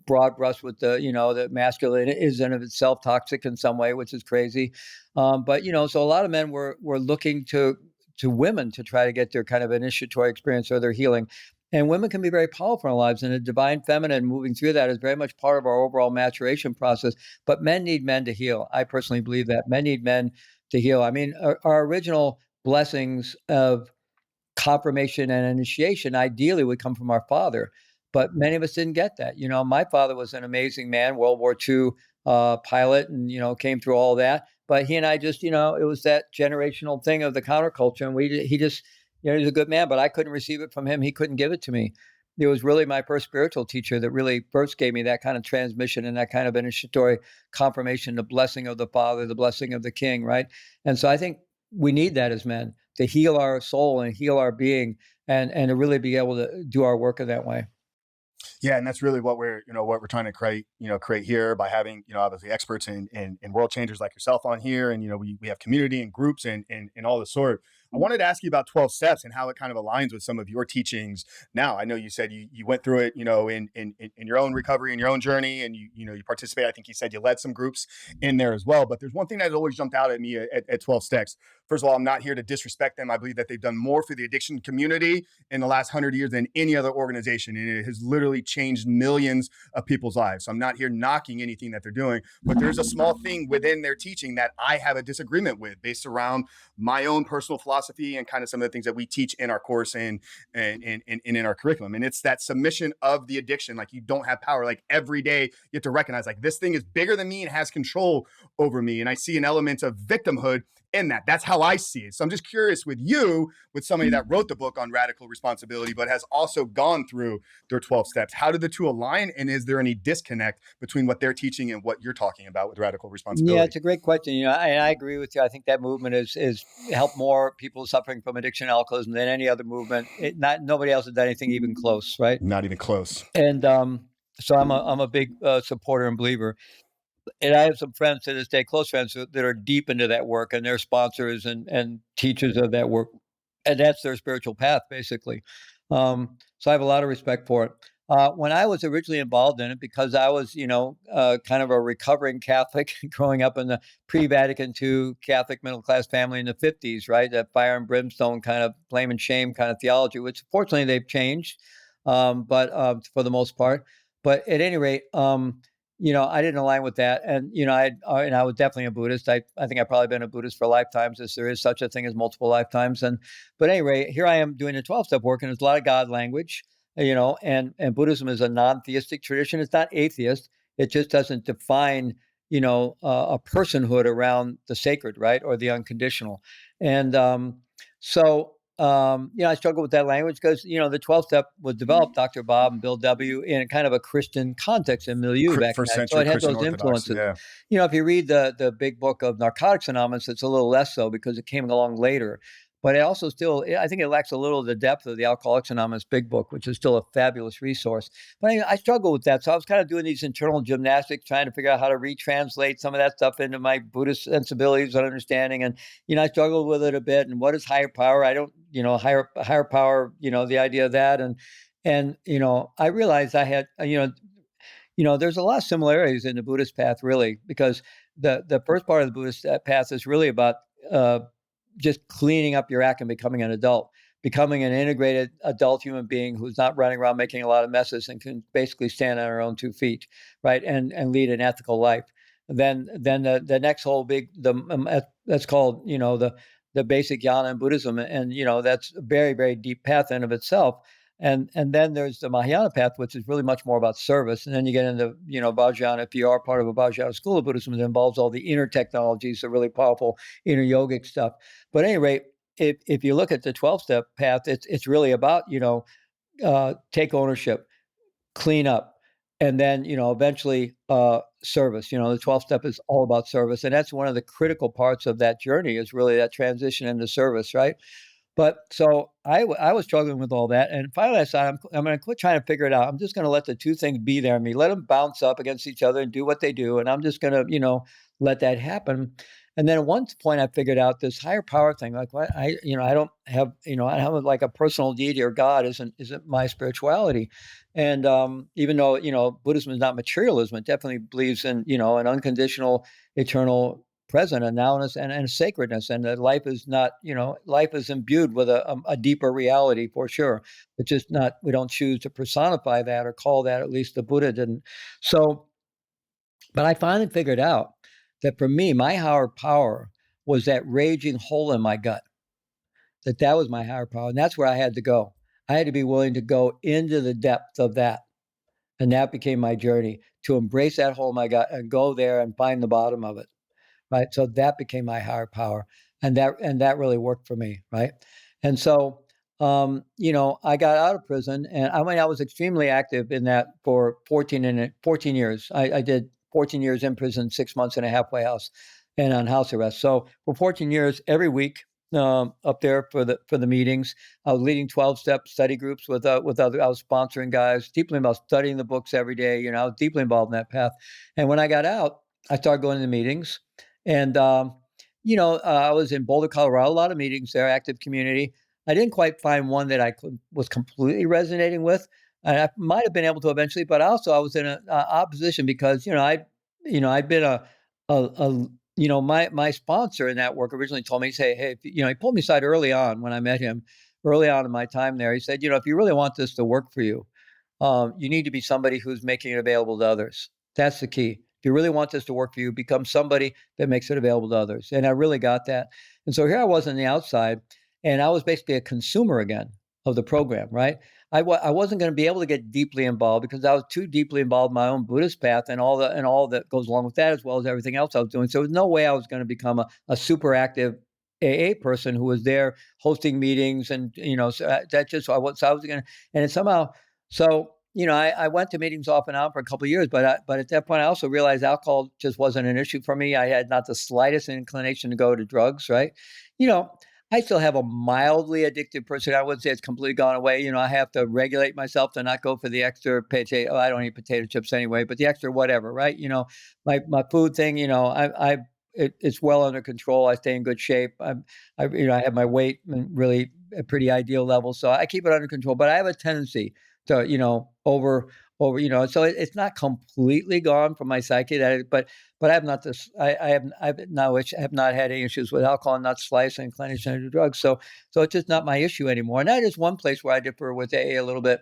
Speaker 1: broad brush with that masculine is in of itself toxic in some way, which is crazy. But so a lot of men were looking to women to try to get their kind of initiatory experience or their healing. And women can be very powerful in our lives, and a divine feminine moving through that is very much part of our overall maturation process. But men need men to heal. I personally believe that men need men to heal. I mean, our original blessings of confirmation and initiation ideally would come from our father, but many of us didn't get that. My father was an amazing man, World War II pilot, and came through all that. But he and I just, it was that generational thing of the counterculture, and he just, he's a good man, but I couldn't receive it from him. He couldn't give it to me. It was really my first spiritual teacher that really first gave me that kind of transmission and that kind of initiatory confirmation, the blessing of the Father, the blessing of the King, right? And so I think we need that as men to heal our soul and heal our being and to really be able to do our work in that way.
Speaker 2: Yeah, and that's really what we're trying to create here by having obviously experts in world changers like yourself on here, and we have community and groups and all the sort. I wanted to ask you about 12 steps and how it kind of aligns with some of your teachings. Now, I know you said you went through it, in your own recovery and your own journey, and you participate. I think you said you led some groups in there as well. But there's one thing that always jumped out at me at 12 steps. First of all, I'm not here to disrespect them. I believe that they've done more for the addiction community in the last 100 years than any other organization. And it has literally changed millions of people's lives. So I'm not here knocking anything that they're doing, but there's a small thing within their teaching that I have a disagreement with based around my own personal philosophy and kind of some of the things that we teach in our course and in our curriculum. And it's that submission of the addiction. Like, you don't have power. Like, every day you have to recognize, like, this thing is bigger than me and has control over me. And I see an element of victimhood in that. That's how I see it. So I'm just curious with somebody that wrote the book on radical responsibility, but has also gone through their 12 steps. How do the two align? And is there any disconnect between what they're teaching and what you're talking about with radical responsibility?
Speaker 1: Yeah, it's a great question. I agree with you. I think that movement is helped more people suffering from addiction and alcoholism than any other movement. Nobody else has done anything even close, right?
Speaker 2: Not even close.
Speaker 1: And so I'm a big supporter and believer. And I have some friends to this day, close friends that are deep into that work, and they're sponsors and teachers of that work, and that's their spiritual path, basically. So I have a lot of respect for it. When I was originally involved in it, because I was, kind of a recovering Catholic growing up in the pre-Vatican II Catholic middle-class family in the 50s, right? That fire and brimstone kind of blame and shame kind of theology, which fortunately they've changed, but for the most part. But at any rate, I didn't align with that. And, I was definitely a Buddhist. I think I've probably been a Buddhist for lifetimes, as there is such a thing as multiple lifetimes. But anyway, here I am doing the 12-step work, and there's a lot of God language, and Buddhism is a non-theistic tradition. It's not atheist. It just doesn't define, a personhood around the sacred, right? Or the unconditional. And, I struggle with that language because, the 12 step was developed, Dr. Bob and Bill W., in a kind of a Christian context and milieu back
Speaker 2: First
Speaker 1: then. So
Speaker 2: century
Speaker 1: it had
Speaker 2: Christian
Speaker 1: those
Speaker 2: Orthodoxy.
Speaker 1: influences.
Speaker 2: Yeah.
Speaker 1: If you read the big book of Narcotics Anonymous, it's a little less so because it came along later. But it also I think it lacks a little of the depth of the Alcoholics Anonymous big book, which is still a fabulous resource. But I struggle with that. So I was kind of doing these internal gymnastics, trying to figure out how to retranslate some of that stuff into my Buddhist sensibilities and understanding. And, I struggled with it a bit. And what is higher power? I don't, higher power, the idea of that. And, I realized I had, there's a lot of similarities in the Buddhist path, really, because the first part of the Buddhist path is really about just cleaning up your act and becoming an adult, becoming an integrated adult human being who's not running around making a lot of messes and can basically stand on her own 2 feet, right, and lead an ethical life. Then the next whole big that's called the basic jhana in Buddhism, and that's a very, very deep path in of itself. And then there's the Mahayana path, which is really much more about service. And then you get into, Vajrayana. If you are part of a Vajrayana school of Buddhism, it involves all the inner technologies, the really powerful inner yogic stuff. But at any rate, if you look at the 12-step path, it's really about, take ownership, clean up, and then, eventually service. The 12-step is all about service. And that's one of the critical parts of that journey, is really that transition into service, right? But so I was struggling with all that. And finally I decided I'm going to quit trying to figure it out. I'm just going to let the two things be there in me, let them bounce up against each other and do what they do. And I'm just going to, let that happen. And then at one point I figured out this higher power thing, like what I don't have, I have like a personal deity or God isn't my spirituality. And even though, Buddhism is not materialism, it definitely believes in, an unconditional, eternal present, a nowness and a sacredness, and that life is not, life is imbued with a deeper reality for sure. It's just not, we don't choose to personify that or call that, at least the Buddha didn't. So, but I finally figured out that for me, my higher power was that raging hole in my gut, that was my higher power. And that's where I had to go. I had to be willing to go into the depth of that. And that became my journey, to embrace that hole in my gut and go there and find the bottom of it. Right. So that became my higher power. And that really worked for me. Right. And so, I got out of prison, and I was extremely active in that for 14 years. I did 14 years in prison, 6 months in a halfway house and on house arrest. So for 14 years, every week, up there for the meetings, I was leading 12-step study groups with other. I was sponsoring guys, deeply involved, studying the books every day. I was deeply involved in that path. And when I got out, I started going to the meetings. And, I was in Boulder, Colorado, a lot of meetings there, active community. I didn't quite find one that was completely resonating with. And I might have been able to eventually, but also I was in an opposition because, I'd been my sponsor in that work originally told me, say, hey, he pulled me aside early on when I met him, early on in my time there. He said, if you really want this to work for you, you need to be somebody who's making it available to others. That's the key. If you really want this to work for you, become somebody that makes it available to others. And I really got that. And so here I was on the outside, and I was basically a consumer again of the program, right? I wasn't going to be able to get deeply involved because I was too deeply involved in my own Buddhist path and all that goes along with that, as well as everything else I was doing. So there was no way I was going to become a super active AA person who was there hosting meetings, and so that just I was going to, and it somehow so. I went to meetings off and on for a couple of years, but at that point, I also realized alcohol just wasn't an issue for me. I had not the slightest inclination to go to drugs, right? I still have a mildly addictive person. I wouldn't say it's completely gone away. I have to regulate myself to not go for the extra potato. Oh, I don't eat potato chips anyway, but the extra whatever, right? My food thing, it's well under control. I stay in good shape. I have my weight in really a pretty ideal level, so I keep it under control. But I have a tendency to, over, so it's not completely gone from my psyche, but I have not this, I have not had any issues with alcohol, not slice and inclination to drugs. So it's just not my issue anymore. And that is one place where I differ with AA a little bit.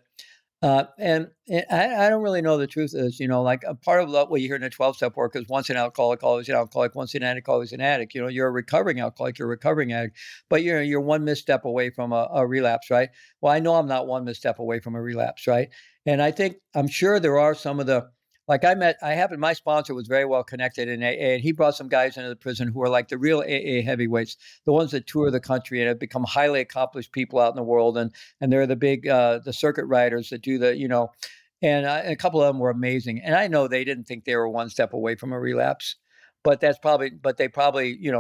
Speaker 1: And I don't really know the truth is, like a part of what you hear in the 12-step work is once an alcoholic, always an alcoholic, once an addict, always an addict. You're a recovering alcoholic, you're a recovering addict, but you're one misstep away from a relapse, right? Well, I know I'm not one misstep away from a relapse, right? And I'm sure there are some of the, like my sponsor was very well connected in AA, and he brought some guys into the prison who are like the real AA heavyweights, the ones that tour the country and have become highly accomplished people out in the world. And they're the big, the circuit riders that do and a couple of them were amazing. And I know they didn't think they were one step away from a relapse, but they probably,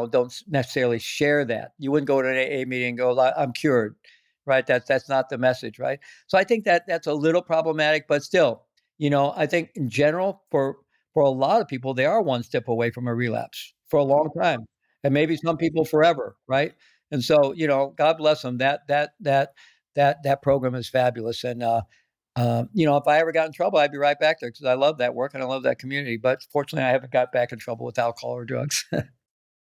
Speaker 1: don't necessarily share that. You wouldn't go to an AA meeting and go, I'm cured, right? That's not the message, right? So I think that's a little problematic, but still, I think in general, for a lot of people, they are one step away from a relapse for a long time, and maybe some people forever, right? And so, God bless them. That program is fabulous. And if I ever got in trouble, I'd be right back there because I love that work and I love that community. But fortunately, I haven't got back in trouble with alcohol or drugs.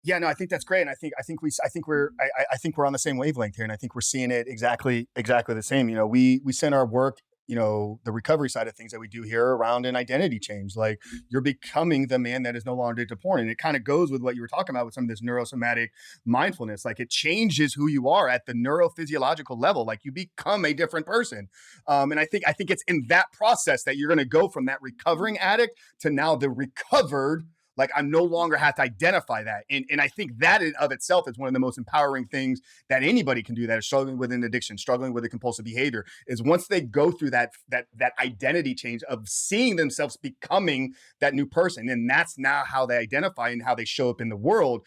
Speaker 2: Yeah, no, I think that's great, and I think we're on the same wavelength here, and I think we're seeing it exactly the same. We send our work, the recovery side of things that we do here around an identity change. Like you're becoming the man that is no longer addicted to porn, and it kind of goes with what you were talking about with some of this neurosomatic mindfulness. Like it changes who you are at the neurophysiological level. Like you become a different person, and I think it's in that process that you're going to go from that recovering addict to now the recovered. Like I no longer have to identify that. And I think that in of itself is one of the most empowering things that anybody can do that is struggling with an addiction, struggling with a compulsive behavior, is once they go through that identity change of seeing themselves becoming that new person. And that's now how they identify and how they show up in the world.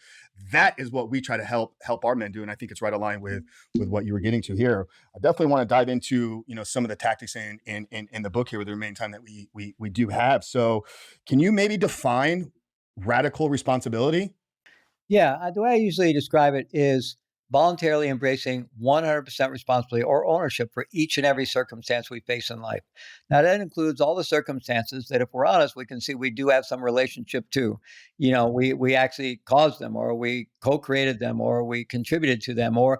Speaker 2: That is what we try to help our men do. And I think it's right aligned with what you were getting to here. I definitely want to dive into, some of the tactics in the book here with the remaining time that we do have. So can you maybe define radical responsibility?
Speaker 1: Yeah, the way I usually describe it is voluntarily embracing 100% responsibility or ownership for each and every circumstance we face in life. Now, that includes all the circumstances that, if we're honest, we can see we do have some relationship to. We actually caused them, or we co-created them, or we contributed to them, or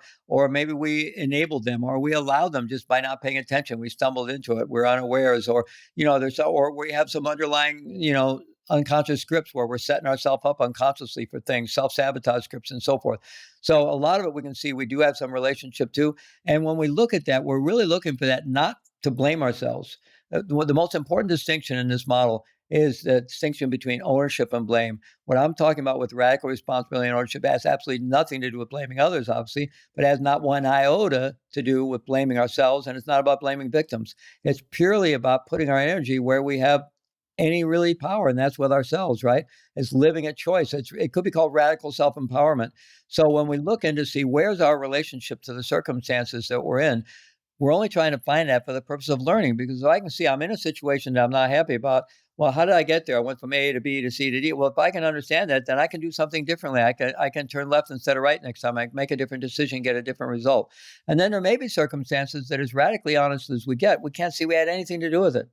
Speaker 1: maybe we enabled them, or we allowed them just by not paying attention. We stumbled into it. We're unawares, or we have some underlying, unconscious scripts where we're setting ourselves up unconsciously for things, self-sabotage scripts and so forth. So a lot of it we can see we do have some relationship to. And when we look at that, we're really looking for that not to blame ourselves. The most important distinction in this model is the distinction between ownership and blame. What I'm talking about with radical responsibility and ownership has absolutely nothing to do with blaming others, obviously, but has not one iota to do with blaming ourselves. And it's not about blaming victims. It's purely about putting our energy where we have any really power, and that's with ourselves, right? It's living a choice. It could be called radical self-empowerment. So when we look in to see where's our relationship to the circumstances that we're in, we're only trying to find that for the purpose of learning. Because if I can see I'm in a situation that I'm not happy about, well, how did I get there? I went from A to B to C to D. Well, if I can understand that, then I can do something differently. I can turn left instead of right next time. I can make a different decision, get a different result. And then there may be circumstances that, as radically honest as we get, we can't see we had anything to do with it.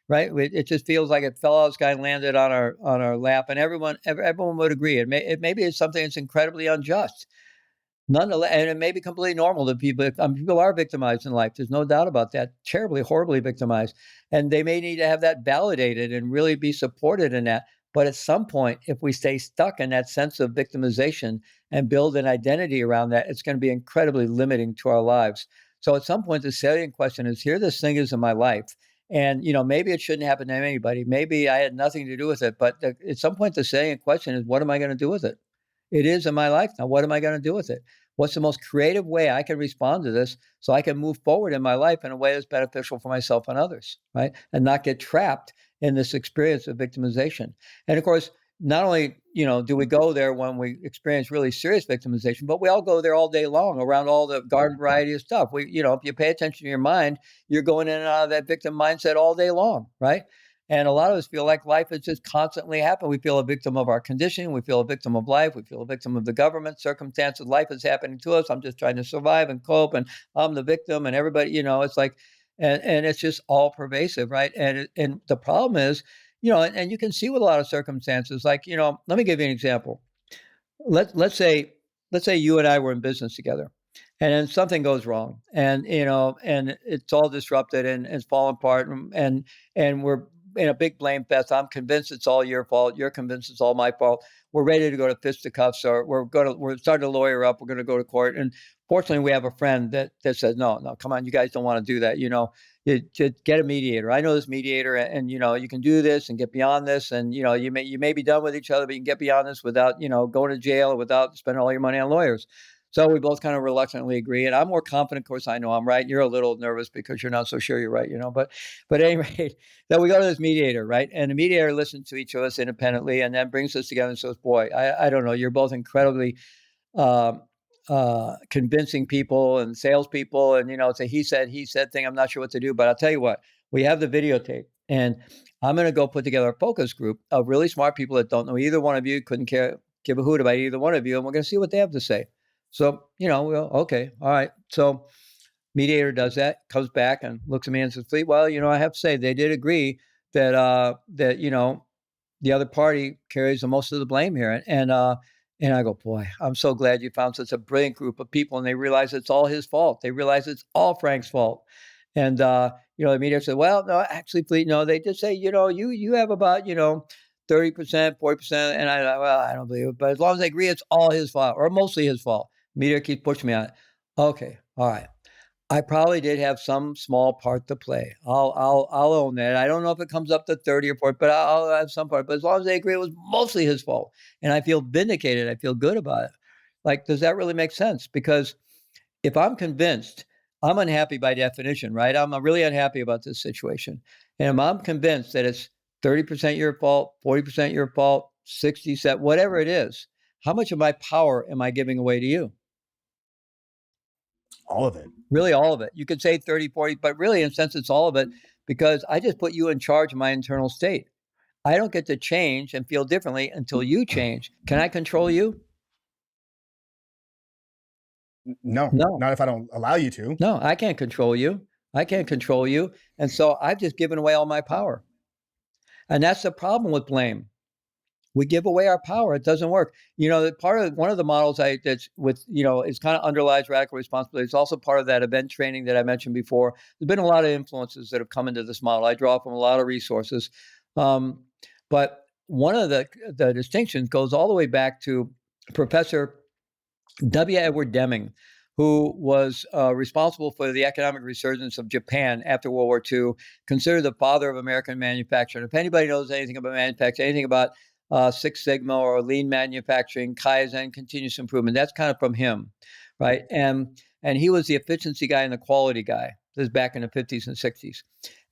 Speaker 1: Right? It just feels like it fell out of the sky and landed on our lap, and everyone would agree. Maybe it's something that's incredibly unjust. Nonetheless, and it may be completely normal to people. People are victimized in life. There's no doubt about that. Terribly, horribly victimized, and they may need to have that validated and really be supported in that. But at some point, if we stay stuck in that sense of victimization and build an identity around that, it's going to be incredibly limiting to our lives. So at some point, the salient question is: here, this thing is in my life. And, maybe it shouldn't happen to anybody. Maybe I had nothing to do with it. But at some point, the salient question is, what am I going to do with it? It is in my life now. What am I going to do with it? What's the most creative way I can respond to this so I can move forward in my life in a way that's beneficial for myself and others, right? And not get trapped in this experience of victimization. And of course, not only, do we go there when we experience really serious victimization, but we all go there all day long around all the garden variety of stuff. If you pay attention to your mind, you're going in and out of that victim mindset all day long, right? And a lot of us feel like life is just constantly happening. We feel a victim of our condition. We feel a victim of life. We feel a victim of the government circumstances. Life is happening to us. I'm just trying to survive and cope, and I'm the victim. And everybody, it's like, and it's just all pervasive, right? And the problem is, and you can see with a lot of circumstances, like, let me give you an example. Let's say you and I were in business together, And then something goes wrong, and and it's all disrupted and it's falling apart, and we're in a big blame fest. I'm convinced it's all your fault. You're convinced it's all my fault. We're ready to go to fisticuffs, or we're starting to lawyer up. We're going to go to court. And fortunately, we have a friend that says, no, come on, you guys don't want to do that. You get a mediator. I know this mediator, and you can do this and get beyond this, and you may be done with each other, but you can get beyond this without going to jail or without spending all your money on lawyers. So we both kind of reluctantly agree, and I'm more confident. Of course, I know I'm right. You're a little nervous because you're not so sure you're right, But at any rate, then we go to this mediator, right? And the mediator listens to each of us independently, and then brings us together and says, "Boy, I don't know. You're both incredibly um, convincing people and salespeople, and it's a he said thing. I'm not sure what to do, but I'll tell you what. We have the videotape, and I'm going to go put together a focus group of really smart people that don't know either one of you, couldn't give a hoot about either one of you, and we're going to see what they have to say." So, okay, all right. So mediator does that, comes back and looks at me and says, "Well, I have to say they did agree that the other party carries the most of the blame here." And I go, "Boy, I'm so glad you found such a brilliant group of people, and they realize it's all his fault. They realize it's all Frank's fault." And the mediator said, "Well, no, actually, Fleet, no, they did say, you have about 30%, 40%." And I don't believe it, but as long as they agree, it's all his fault or mostly his fault. Media keeps pushing me on it. Okay, all right. I probably did have some small part to play. I'll own that. I don't know if it comes up to 30 or 40, but I'll have some part. But as long as they agree, it was mostly his fault, and I feel vindicated. I feel good about it. Like, does that really make sense? Because if I'm convinced, I'm unhappy by definition, right? I'm really unhappy about this situation, and if I'm convinced that it's 30% your fault, 40% your fault, 60%, whatever it is, how much of my power am I giving away to you?
Speaker 2: All of it.
Speaker 1: Really, all of it. You could say 30, 40, but really, in a sense, it's all of it, because I just put you in charge of my internal state. I don't get to change and feel differently until you change. Can I control you?
Speaker 2: No,
Speaker 1: No,
Speaker 2: not if I don't allow you to.
Speaker 1: no, I can't control you. I can't control you. And so I've just given away all my power. And that's the problem with blame. We give away our power. It doesn't work. One of the models that's with, it's kind of underlies radical responsibility. It's also part of that event training that I mentioned before. There's been a lot of influences that have come into this model. I draw from a lot of resources. But one of the distinctions goes all the way back to Professor W. Edward Deming, who was responsible for the economic resurgence of Japan after World War II, considered the father of American manufacturing. If anybody knows anything about manufacturing, anything about Six Sigma or lean manufacturing, Kaizen, continuous improvement, that's kind of from him, right? And he was the efficiency guy and the quality guy. This is back in the 50s and 60s.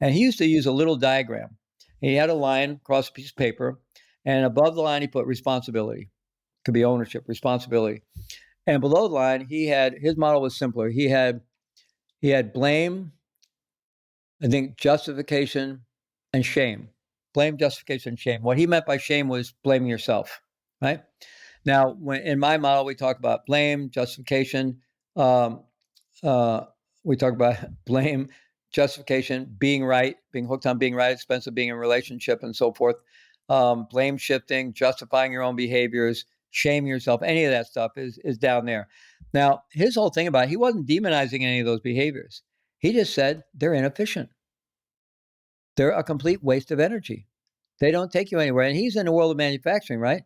Speaker 1: And he used to use a little diagram. He had a line across a piece of paper, and above the line he put responsibility. Could be ownership, responsibility. And below the line, his model was simpler. He had blame, I think justification, and shame. Blame, justification, shame. What he meant by shame was blaming yourself, right? Now, in my model, we talk about blame, justification. We talk about blame, justification, being right, being hooked on being right, expense of being in a relationship, and so forth. Blame shifting, justifying your own behaviors, shaming yourself, any of that stuff is down there. Now, his whole thing about it, he wasn't demonizing any of those behaviors. He just said they're inefficient. They're a complete waste of energy. They don't take you anywhere. And he's in the world of manufacturing, right?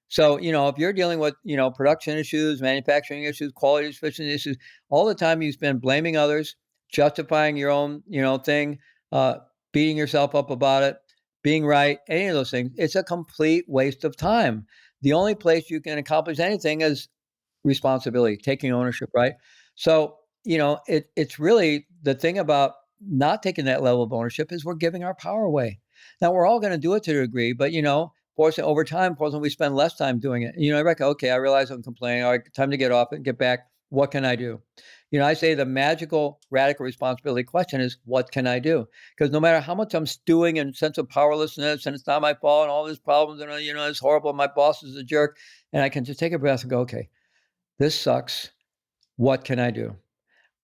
Speaker 1: So, if you're dealing with, production issues, manufacturing issues, quality efficiency issues, all the time you spend blaming others, justifying your own, thing, beating yourself up about it, being right, any of those things, it's a complete waste of time. The only place you can accomplish anything is responsibility, taking ownership, right? So, it's really the thing about not taking that level of ownership is we're giving our power away. Now, we're all going to do it to a degree, but, fortunately, over time, fortunately, we spend less time doing it. I reckon, okay, I realize I'm complaining. All right, time to get off it and get back. What can I do? I say the magical, radical responsibility question is, what can I do? Because no matter how much I'm stewing in sense of powerlessness and it's not my fault and all these problems and, it's horrible, my boss is a jerk, and I can just take a breath and go, okay, this sucks. What can I do?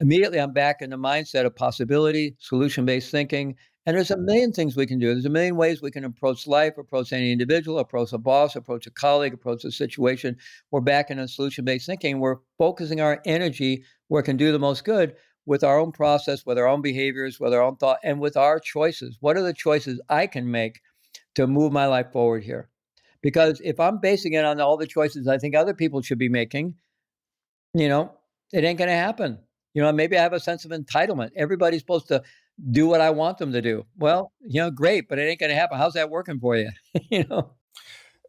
Speaker 1: Immediately, I'm back in the mindset of possibility, solution-based thinking, And there's a million things we can do. There's a million ways we can approach life, approach any individual, approach a boss, approach a colleague, approach a situation. We're back in a solution-based thinking. We're focusing our energy where it can do the most good with our own process, with our own behaviors, with our own thought, and with our choices. What are the choices I can make to move my life forward here? Because if I'm basing it on all the choices I think other people should be making, you know, it ain't gonna happen. Maybe I have a sense of entitlement. Everybody's supposed to do what I want them to do. Well, great, but it ain't gonna happen. How's that working for you? You know?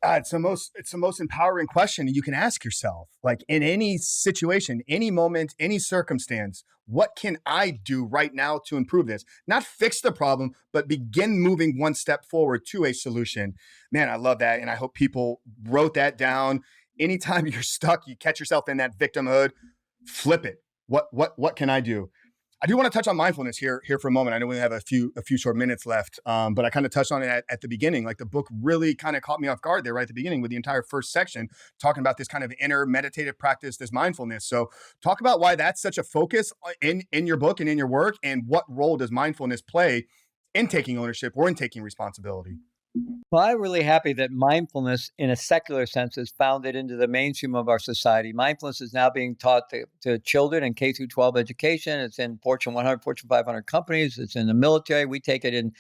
Speaker 2: It's the most empowering question you can ask yourself. Like in any situation, any moment, any circumstance, what can I do right now to improve this? Not fix the problem, but begin moving one step forward to a solution. Man, I love that. And I hope people wrote that down. Anytime you're stuck, you catch yourself in that victimhood, flip it. What can I do? I do want to touch on mindfulness here for a moment. I know we have a few short minutes left, but I kind of touched on it at the beginning. Like the book really kind of caught me off guard there right at the beginning with the entire first section, talking about this kind of inner meditative practice, this mindfulness. So talk about why that's such a focus in your book and in your work, and what role does mindfulness play in taking ownership or in taking responsibility?
Speaker 1: Well, I'm really happy that mindfulness, in a secular sense, is founded into the mainstream of our society. Mindfulness is now being taught to children in K through 12 education. It's in Fortune 100, Fortune 500 companies. It's in the military. We take it in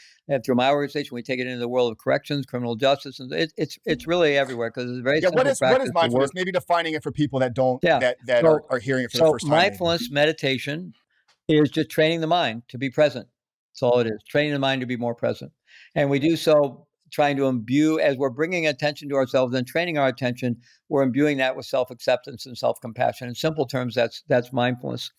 Speaker 1: through my organization. We take it into the world of corrections, criminal justice, and it's really everywhere because it's a very
Speaker 2: Yeah,
Speaker 1: simple
Speaker 2: what
Speaker 1: practice
Speaker 2: is
Speaker 1: to work.
Speaker 2: mindfulness? Maybe defining it for people that don't
Speaker 1: Yeah.
Speaker 2: that
Speaker 1: So,
Speaker 2: are hearing it for the
Speaker 1: so
Speaker 2: first time. Maybe.
Speaker 1: mindfulness meditation is just training the mind to be present. That's all it is. Training the mind to be more present. And we do so trying to imbue, as we're bringing attention to ourselves and training our attention, we're imbuing that with self-acceptance and self-compassion. In simple terms, that's mindfulness.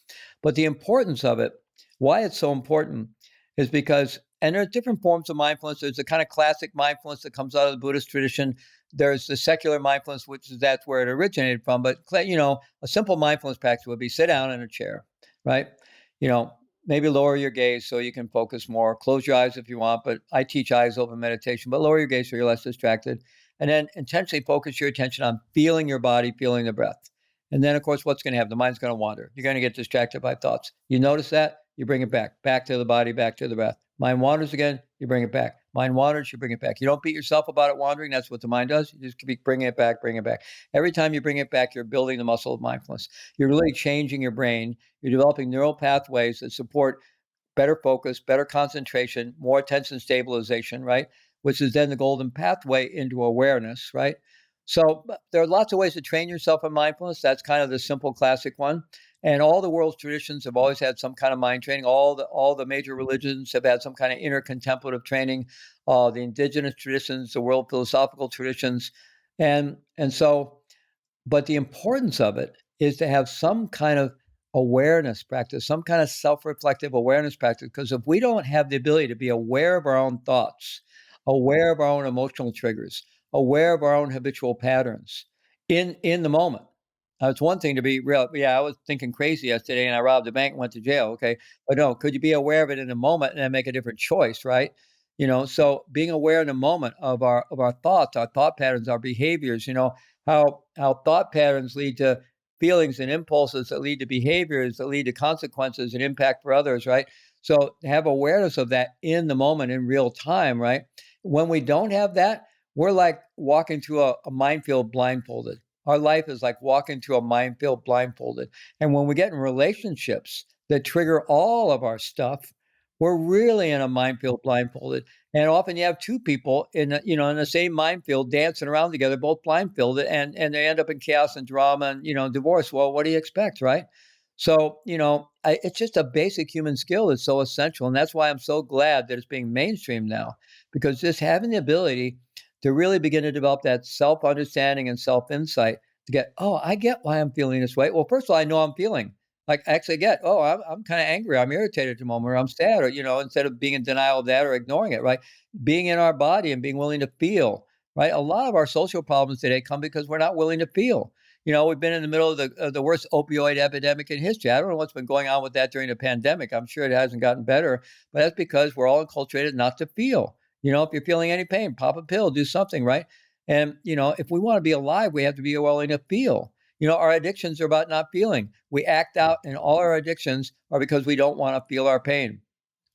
Speaker 1: But the importance of it, why it's so important, is because, and there are different forms of mindfulness. There's the kind of classic mindfulness that comes out of the Buddhist tradition. There's the secular mindfulness, which is that's where it originated from. But a simple mindfulness practice would be sit down in a chair, right? You know, maybe lower your gaze so you can focus more. Close your eyes if you want, but I teach eyes open meditation, but lower your gaze so you're less distracted. And then intentionally focus your attention on feeling your body, feeling the breath. And then, of course, what's going to happen? The mind's going to wander. You're going to get distracted by thoughts. You notice that, you bring it back to the body, back to the breath. Mind wanders again, you bring it back. Mind wanders, you bring it back. You don't beat yourself about it wandering. That's what the mind does. You just keep bringing it back, bring it back. Every time you bring it back, you're building the muscle of mindfulness. You're really changing your brain. You're developing neural pathways that support better focus, better concentration, more attention stabilization, right? Which is then the golden pathway into awareness, right? So there are lots of ways to train yourself in mindfulness. That's kind of the simple classic one. And all the world's traditions have always had some kind of mind training. All the major religions have had some kind of inner contemplative training. The indigenous traditions, the world philosophical traditions, and so but the importance of it is to have some kind of awareness practice, some kind of self-reflective awareness practice. Because if we don't have the ability to be aware of our own thoughts, aware of our own emotional triggers, aware of our own habitual patterns in the moment. Now, it's one thing to be real. Yeah, I was thinking crazy yesterday and I robbed a bank and went to jail. Okay. But no, could you be aware of it in the moment and then make a different choice, right? So being aware in the moment of our thoughts, our thought patterns, our behaviors, how thought patterns lead to feelings and impulses that lead to behaviors that lead to consequences and impact for others, right? So have awareness of that in the moment in real time, right? When we don't have that, we're like walking through a minefield blindfolded. Our life is like walking through a minefield blindfolded. And when we get in relationships that trigger all of our stuff, we're really in a minefield blindfolded. And often you have two people in the same minefield dancing around together, both blindfolded, and they end up in chaos and drama and divorce. Well, what do you expect, right? So it's just a basic human skill that's so essential, and that's why I'm so glad that it's being mainstream now, because just having the ability to really begin to develop that self-understanding and self-insight to get, oh, I get why I'm feeling this way. Well, first of all, I know I'm feeling. Like I actually get, oh, I'm kind of angry, I'm irritated at the moment, or I'm sad, or instead of being in denial of that or ignoring it, right? Being in our body and being willing to feel, right? A lot of our social problems today come because we're not willing to feel. We've been in the middle of the worst opioid epidemic in history. I don't know what's been going on with that during the pandemic. I'm sure it hasn't gotten better, but that's because we're all enculturated not to feel. If you're feeling any pain, pop a pill, do something, right? And if we want to be alive, we have to be willing to feel. Our addictions are about not feeling. We act out, and all our addictions are because we don't want to feel our pain.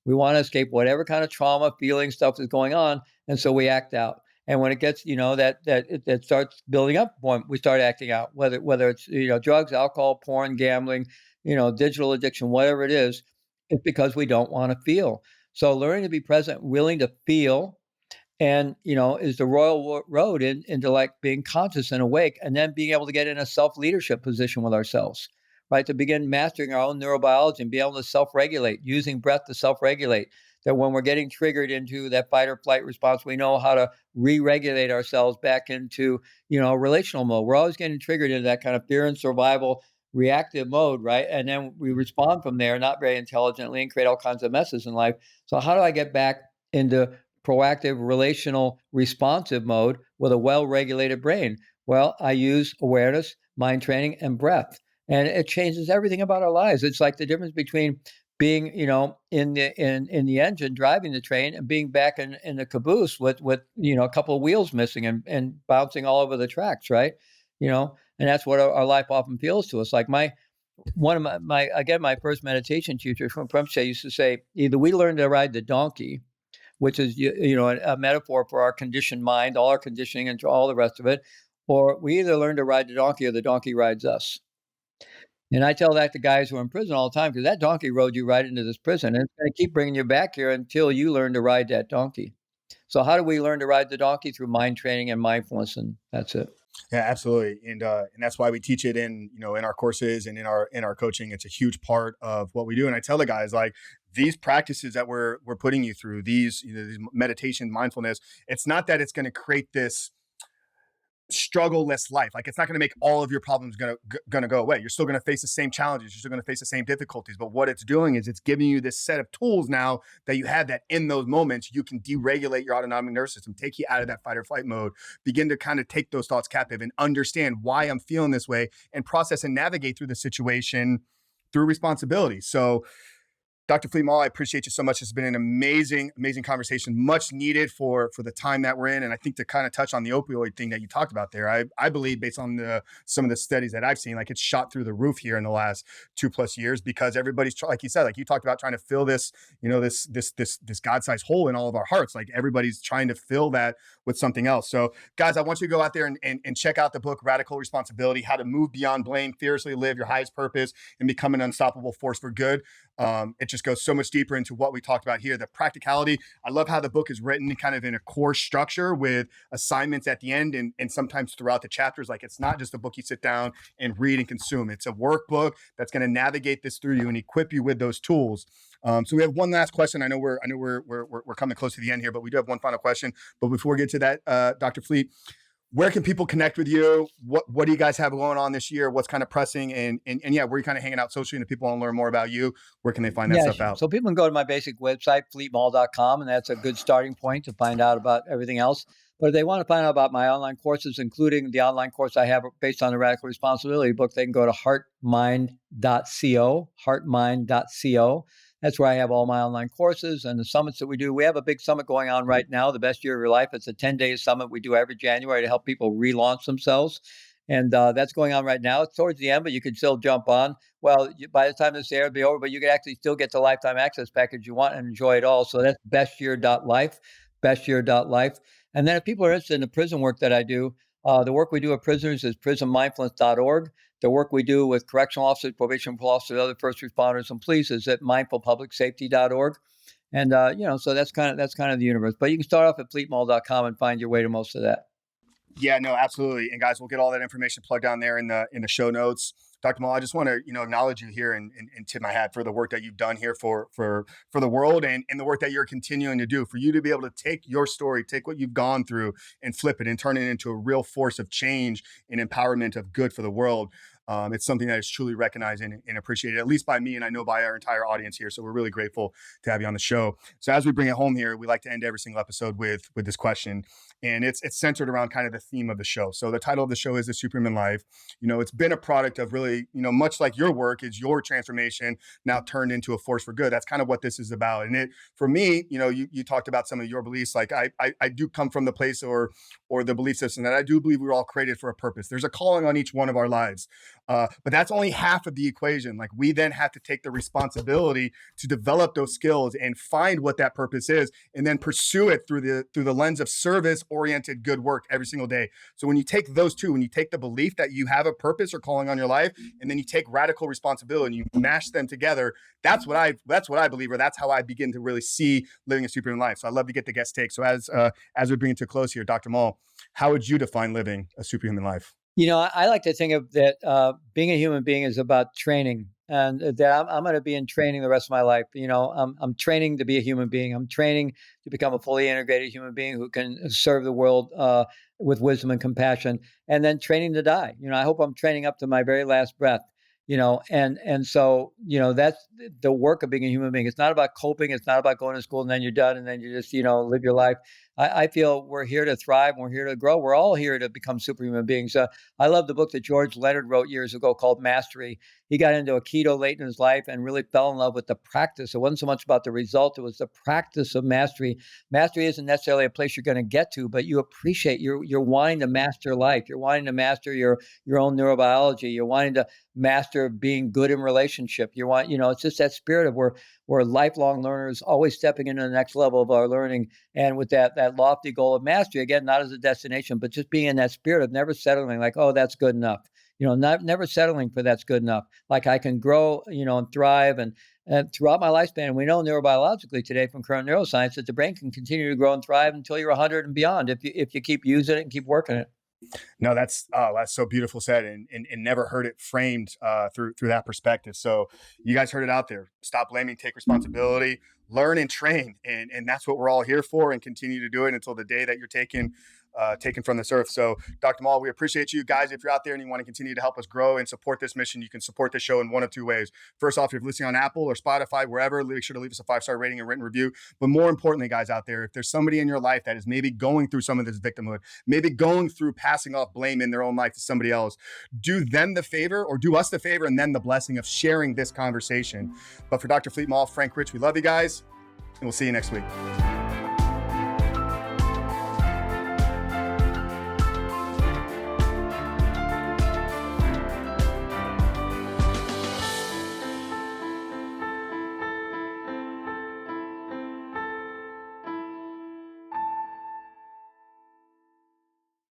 Speaker 1: We want to escape whatever kind of trauma, feeling stuff is going on. And so we act out. And when it gets, that starts building up, we start acting out, whether it's, drugs, alcohol, porn, gambling, digital addiction, whatever it is, it's because we don't want to feel. So learning to be present, willing to feel, and is the royal road into like being conscious and awake, and then being able to get in a self-leadership position with ourselves, right? To begin mastering our own neurobiology and be able to self-regulate, using breath to self-regulate. That when we're getting triggered into that fight or flight response, we know how to re-regulate ourselves back into relational mode. We're always getting triggered into that kind of fear and survival reactive mode, right? And then we respond from there, not very intelligently, and create all kinds of messes in life. So how do I get back into proactive, relational, responsive mode with a well-regulated brain? Well, I use awareness, mind training, and breath. And it changes everything about our lives. It's like the difference between being, in the engine driving the train and being back in the caboose with a couple of wheels missing and bouncing all over the tracks, right? And that's what our life often feels to us. Like one of my first meditation teacher from Premche used to say, either we learn to ride the donkey, which is a metaphor for our conditioned mind, all our conditioning, and all the rest of it, or we either learn to ride the donkey or the donkey rides us. And I tell that to guys who are in prison all the time, because that donkey rode you right into this prison, and it's going to keep bringing you back here until you learn to ride that donkey. So how do we learn to ride the donkey? Through mind training and mindfulness, and that's it.
Speaker 2: Yeah, absolutely. And that's why we teach it in our courses and in our coaching. It's a huge part of what we do. And I tell the guys, like, these practices that we're putting you through, these meditation, mindfulness, it's not that it's going to create this struggle-less life. Like, it's not going to make all of your problems going to go away. You're still going to face the same challenges. You're still going to face the same difficulties. But what it's doing is it's giving you this set of tools now that you have, that in those moments you can deregulate your autonomic nervous system, take you out of that fight or flight mode, begin to kind of take those thoughts captive and understand why I'm feeling this way, and process and navigate through the situation through responsibility. So Dr. Fleet Maull, I appreciate you so much. It's been an amazing, amazing conversation, much needed for the time that we're in. And I think to kind of touch on the opioid thing that you talked about there, I believe, based on some of the studies that I've seen, like, it's shot through the roof here in the last 2+ years, because everybody's, like you said, like you talked about, trying to fill this, this God-sized hole in all of our hearts. Like, everybody's trying to fill that with something else. So guys, I want you to go out there and check out the book, Radical Responsibility: How to Move Beyond Blame, Fearlessly Live Your Highest Purpose, and Become an Unstoppable Force for Good. It just goes so much deeper into what we talked about here, the practicality. I love how the book is written kind of in a course structure with assignments at the end and sometimes throughout the chapters. Like, it's not just a book you sit down and read and consume. It's a workbook that's going to navigate this through you and equip you with those tools. So we have one last question. I know we're coming close to the end here, but we do have one final question. But before we get to that, Dr. Fleet, where can people connect with you? What do you guys have going on this year? What's kind of pressing? And yeah, where are you kind of hanging out socially? And if people want to learn more about you, where can they find that stuff out?
Speaker 1: So people can go to my basic website, fleetmaull.com, and that's a good starting point to find out about everything else. But if they want to find out about my online courses, including the online course I have based on the Radical Responsibility book, they can go to heartmind.co, heartmind.co. That's where I have all my online courses and the summits that we do. We have a big summit going on right now, The Best Year of Your Life. It's a 10-day summit we do every January to help people relaunch themselves. And that's going on right now. It's towards the end, but you can still jump on. Well, by the time this air will be over, but you can actually still get the lifetime access package you want and enjoy it all. So that's bestyear.life, bestyear.life. And then if people are interested in the prison work that I do, the work we do with prisoners is prisonmindfulness.org. The work we do with correctional officers, probation officers, other first responders, and police is at mindfulpublicsafety.org. And so that's kind of the universe. But you can start off at fleetmaull.com and find your way to most of that.
Speaker 2: Yeah, no, absolutely. And guys, we'll get all that information plugged down there in the show notes. Dr. Maull, I just want to, acknowledge you here and tip my hat for the work that you've done here for the world and the work that you're continuing to do. For you to be able to take your story, take what you've gone through and flip it and turn it into a real force of change and empowerment of good for the world. It's something that is truly recognized and appreciated, at least by me, and I know by our entire audience here. So we're really grateful to have you on the show. So as we bring it home here, we like to end every single episode with this question. And it's centered around kind of the theme of the show. So the title of the show is The Superhuman Life. It's been a product of really, much like your work is your transformation now turned into a force for good. That's kind of what this is about. And for me, you talked about some of your beliefs. Like I do come from the place or the belief system that I do believe we're all created for a purpose. There's a calling on each one of our lives. But that's only half of the equation. Like, we then have to take the responsibility to develop those skills and find what that purpose is, and then pursue it through the lens of service-oriented good work every single day. So when you take those two, when you take the belief that you have a purpose or calling on your life, and then you take radical responsibility and you mash them together, that's what I believe, or that's how I begin to really see living a superhuman life. So I'd love to get the guest take. So as we bring it to a close here, Dr. Maull, how would you define living a superhuman life?
Speaker 1: I like to think of that being a human being is about training, and that I'm going to be in training the rest of my life. I'm training to be a human being. I'm training to become a fully integrated human being who can serve the world with wisdom and compassion, and then training to die. I hope I'm training up to my very last breath. And so that's the work of being a human being. It's not about coping. It's not about going to school and then you're done and then you just live your life. I feel we're here to thrive. We're here to grow. We're all here to become superhuman beings. I love the book that George Leonard wrote years ago called Mastery. He got into a keto late in his life and really fell in love with the practice. It wasn't so much about the result. It was the practice of mastery. Mastery isn't necessarily a place you're going to get to, but you appreciate, you're wanting to master life. You're wanting to master your own neurobiology. You're wanting to master being good in relationship. It's just that spirit of we're lifelong learners, always stepping into the next level of our learning. And with that lofty goal of mastery, again, not as a destination, but just being in that spirit of never settling, like, oh, that's good enough. Never settling for that's good enough. Like, I can grow, and thrive and throughout my lifespan. And we know neurobiologically today from current neuroscience that the brain can continue to grow and thrive until you're 100 and beyond if you keep using it and keep working it.
Speaker 2: No, that's so beautiful said, and never heard it framed through that perspective. So you guys heard it out there. Stop blaming, take responsibility, learn and train, and that's what we're all here for, and continue to do it until the day that you're taken from this earth. So Dr. Maull, we appreciate you guys. If you're out there and you want to continue to help us grow and support this mission, you can support this show in one of two ways. First off, if you're listening on Apple or Spotify, wherever, make sure to leave us a 5-star rating and written review. But more importantly, guys out there, if there's somebody in your life that is maybe going through some of this victimhood, maybe going through passing off blame in their own life to somebody else, do them the favor, or do us the favor and then the blessing of sharing this conversation. But for Dr. Fleet Maull, Frank Rich, we love you guys, and we'll see you next week.